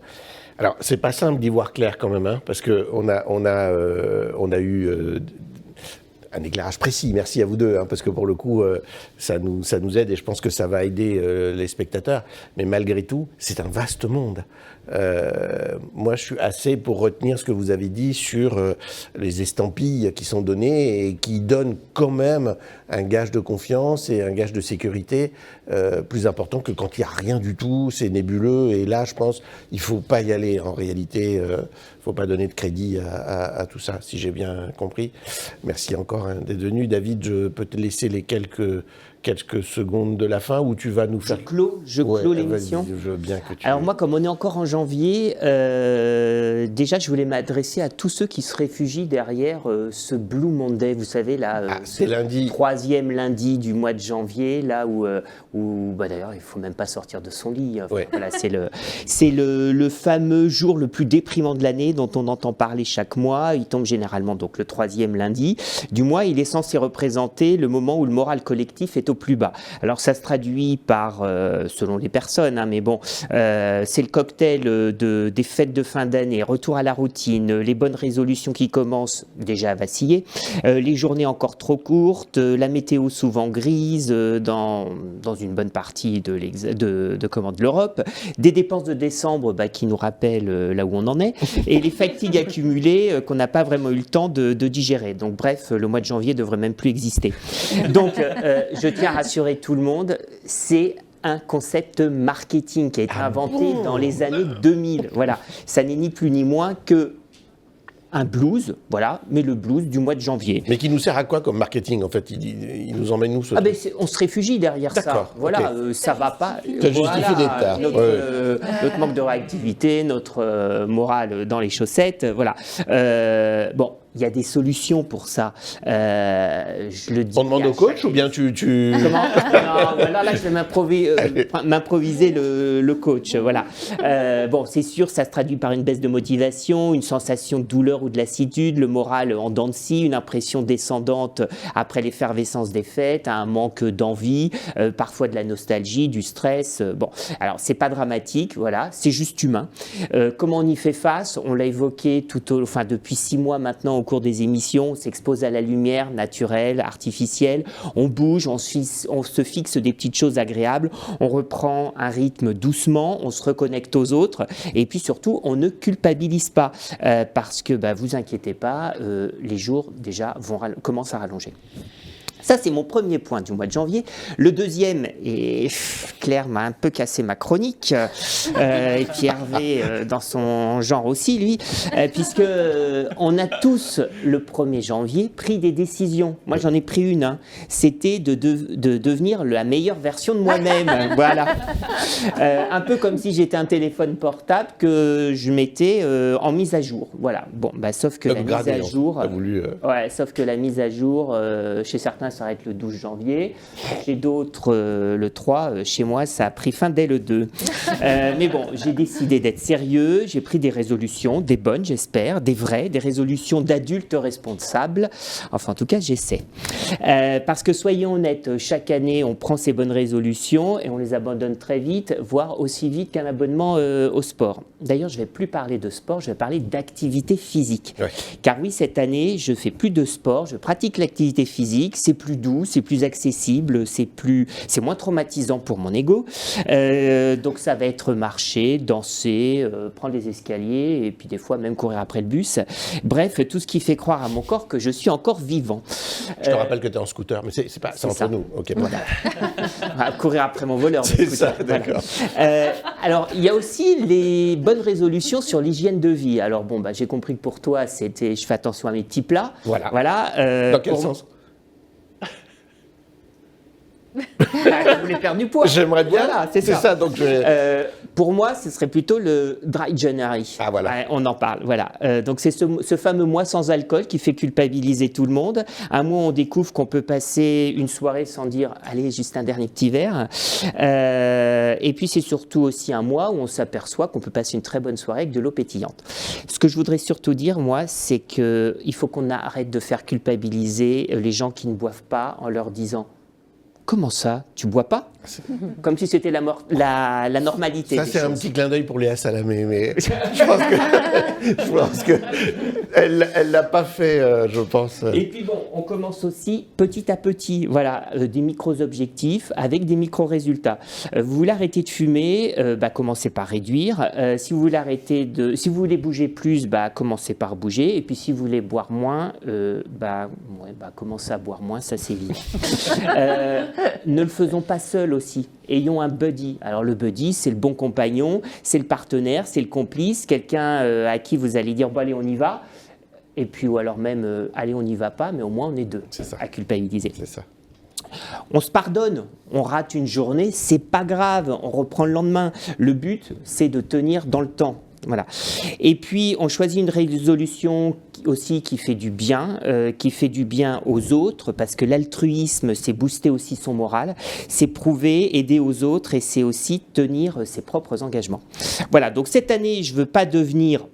Alors, c'est pas simple d'y voir clair quand même, hein, parce qu'on a eu un éclairage précis. Merci à vous deux, hein, parce que pour le coup, ça nous aide et je pense que ça va aider les spectateurs. Mais malgré tout, c'est un vaste monde. Moi, je suis assez pour retenir ce que vous avez dit sur les estampilles qui sont données et qui donnent quand même un gage de confiance et un gage de sécurité plus important que quand il n'y a rien du tout, c'est nébuleux. Et là, je pense il ne faut pas y aller. En réalité, il ne faut pas donner de crédit à tout ça, si j'ai bien compris. Merci encore d'être venu. David, je peux te laisser les quelques secondes de la fin où tu vas nous faire... Je clôt l'émission. Je veux bien que tu... Alors moi, comme on est encore en janvier, déjà je voulais m'adresser à tous ceux qui se réfugient derrière ce Blue Monday, vous savez, là, c'est lundi. Troisième lundi du mois de janvier, là où d'ailleurs il ne faut même pas sortir de son lit. Enfin, voilà, c'est le fameux jour le plus déprimant de l'année dont on entend parler chaque mois. Il tombe généralement donc le troisième lundi du mois. Il est censé représenter le moment où le moral collectif est au plus bas. Alors ça se traduit par, selon les personnes, hein, mais bon, c'est le cocktail des fêtes de fin d'année, retour à la routine, les bonnes résolutions qui commencent déjà à vaciller, les journées encore trop courtes, la météo souvent grise dans une bonne partie de l'Europe, des dépenses de décembre qui nous rappellent là où on en est, et les fatigues accumulées qu'on n'a pas vraiment eu le temps de digérer. Donc bref, le mois de janvier devrait même plus exister. Donc je tiens à rassurer tout le monde, c'est un concept marketing qui a été inventé dans les années 2000. Voilà, ça n'est ni plus ni moins que un blues, voilà, mais le blues du mois de janvier. Mais qui nous sert à quoi comme marketing, en fait? Il nous emmène nous on se réfugie derrière ça. Voilà, okay. Ça va pas. Ça justifie d'être là. Notre manque de réactivité, notre morale dans les chaussettes, voilà. Bon. Il y a des solutions pour ça. Je le dis. On demande au coach ou bien tu... Comment? Non, là, je vais m'improviser le coach. Voilà. Bon, c'est sûr, ça se traduit par une baisse de motivation, une sensation de douleur ou de lassitude, le moral en dents de scie, une impression descendante après l'effervescence des fêtes, un manque d'envie, parfois de la nostalgie, du stress. Bon, alors c'est pas dramatique, voilà, c'est juste humain. Comment on y fait face? On l'a évoqué depuis 6 mois maintenant au cours des émissions, on s'expose à la lumière naturelle, artificielle, on bouge, on se fixe des petites choses agréables, on reprend un rythme doucement, on se reconnecte aux autres et puis surtout on ne culpabilise pas parce que vous inquiétez pas, les jours déjà commencent à rallonger. Ça, c'est mon premier point du mois de janvier. Le deuxième, et Claire m'a un peu cassé ma chronique, et puis Hervé dans son genre aussi, lui, puisque on a tous, le 1er janvier, pris des décisions. Moi, j'en ai pris une. Hein. C'était de devenir la meilleure version de moi-même. Voilà. Un peu comme si j'étais un téléphone portable que je mettais en mise à jour. Voilà. Bon, sauf que la mise à jour... sauf que la mise à jour, chez certains, ça va être le 12 janvier. Chez d'autres, le 3. Chez moi, ça a pris fin dès le 2. Mais bon, j'ai décidé d'être sérieux. J'ai pris des résolutions, des bonnes, j'espère, des vraies, des résolutions d'adultes responsables. Enfin, en tout cas, j'essaie. Parce que, soyons honnêtes, chaque année, on prend ces bonnes résolutions et on les abandonne très vite, voire aussi vite qu'un abonnement au sport. D'ailleurs, je ne vais plus parler de sport, je vais parler d'activité physique. Ouais. Car oui, cette année, je ne fais plus de sport, je pratique l'activité physique. C'est plus doux, c'est plus accessible, c'est moins traumatisant pour mon ego. Donc ça va être marcher, danser, prendre les escaliers et puis des fois même courir après le bus. Bref, tout ce qui fait croire à mon corps que je suis encore vivant. Je te rappelle que tu es en scooter, mais c'est entre ça. Nous. Okay, voilà. Courir après mon voleur. C'est ça, d'accord. Voilà. Alors, il y a aussi les bonnes résolutions sur l'hygiène de vie. Alors bon, j'ai compris que pour toi, c'était je fais attention à mes petits plats. Voilà. Dans quel sens? Je voulais perdre du poids. J'aimerais bien. Voilà, c'est ça. Donc pour moi, ce serait plutôt le Dry January. Ah voilà. On en parle. Voilà. Donc c'est ce fameux mois sans alcool qui fait culpabiliser tout le monde. Un mois où on découvre qu'on peut passer une soirée sans dire allez juste un dernier petit verre. Et puis c'est surtout aussi un mois où on s'aperçoit qu'on peut passer une très bonne soirée avec de l'eau pétillante. Ce que je voudrais surtout dire, moi, c'est qu'il faut qu'on arrête de faire culpabiliser les gens qui ne boivent pas en leur disant « Comment ça, tu bois pas ?» Comme si c'était la normalité. Ça, des c'est un choses. petit clin d'œil pour Léa Salamé, mais je pense que elle l'a pas fait, je pense. Et puis bon, on commence aussi petit à petit, voilà, des micro-objectifs avec des micro-résultats. Vous voulez arrêter de fumer, commencez par réduire. Si vous voulez bouger plus, commencez par bouger. Et puis si vous voulez boire moins, commencez à boire moins, ça c'est évident. Ne le faisons pas seul aussi. Ayons un buddy. Alors le buddy, c'est le bon compagnon, c'est le partenaire, c'est le complice, quelqu'un à qui vous allez dire, allez, on y va. Et puis, ou alors même, allez, on n'y va pas, mais au moins on est deux à culpabiliser. C'est ça. On se pardonne, on rate une journée, c'est pas grave, on reprend le lendemain. Le but, c'est de tenir dans le temps. Voilà. Et puis, on choisit une résolution aussi qui fait du bien aux autres, parce que l'altruisme, c'est booster aussi son moral, c'est prouver, aider aux autres, et c'est aussi tenir ses propres engagements. Voilà, donc cette année, je ne veux pas devenir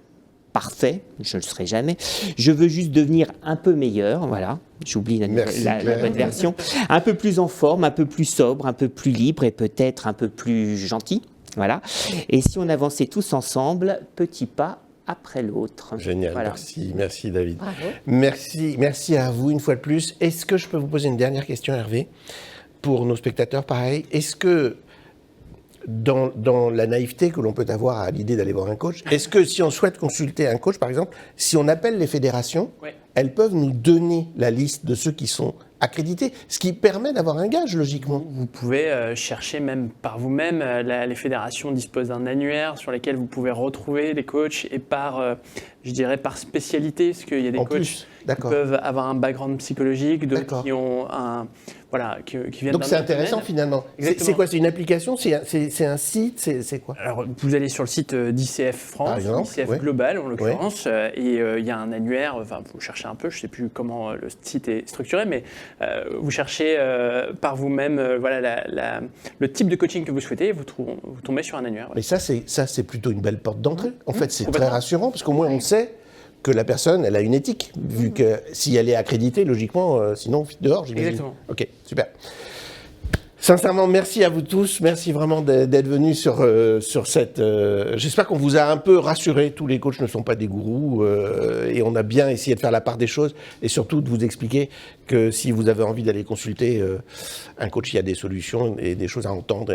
parfait, je ne le serai jamais, je veux juste devenir un peu meilleur, voilà, j'oublie la bonne version, un peu plus en forme, un peu plus sobre, un peu plus libre et peut-être un peu plus gentil. Voilà. Et si on avançait tous ensemble, petit pas après l'autre. Génial, voilà. Merci David. Bravo. Merci à vous une fois de plus. Est-ce que je peux vous poser une dernière question, Hervé, pour nos spectateurs, pareil. Est-ce que dans la naïveté que l'on peut avoir à l'idée d'aller voir un coach, est-ce que si on souhaite consulter un coach, par exemple, si on appelle les fédérations, elles peuvent nous donner la liste de ceux qui sont accrédités, ce qui permet d'avoir un gage, logiquement. Vous pouvez chercher même par vous-même. Les fédérations disposent d'un annuaire sur lequel vous pouvez retrouver les coachs et par spécialité, parce qu'il y a des coachs qui peuvent avoir un background psychologique, d'autres qui ont qui viennent. Donc c'est intéressant finalement. C'est quoi? C'est une application? C'est un site? C'est quoi? Alors vous allez sur le site d'ICF France, ICF Global en l'occurrence, et il y a un annuaire. Enfin, vous cherchez un peu. Je ne sais plus comment le site est structuré, mais vous cherchez par vous-même le type de coaching que vous souhaitez. Vous tombez sur un annuaire. Mais ça c'est plutôt une belle porte d'entrée. En fait, c'est très rassurant parce qu'au moins on sait que la personne, elle a une éthique, vu que si elle est accréditée, logiquement, sinon, dehors, j'imagine. Exactement. Ok, super. Sincèrement, merci à vous tous. Merci vraiment d'être venus sur cette... J'espère qu'on vous a un peu rassuré. Tous les coachs ne sont pas des gourous et on a bien essayé de faire la part des choses et surtout de vous expliquer que si vous avez envie d'aller consulter un coach, il y a des solutions et des choses à entendre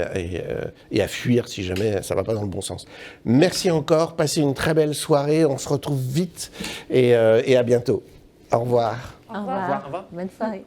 et à fuir si jamais ça ne va pas dans le bon sens. Merci encore. Passez une très belle soirée. On se retrouve vite et à bientôt. Au revoir. Au revoir. Bonne soirée.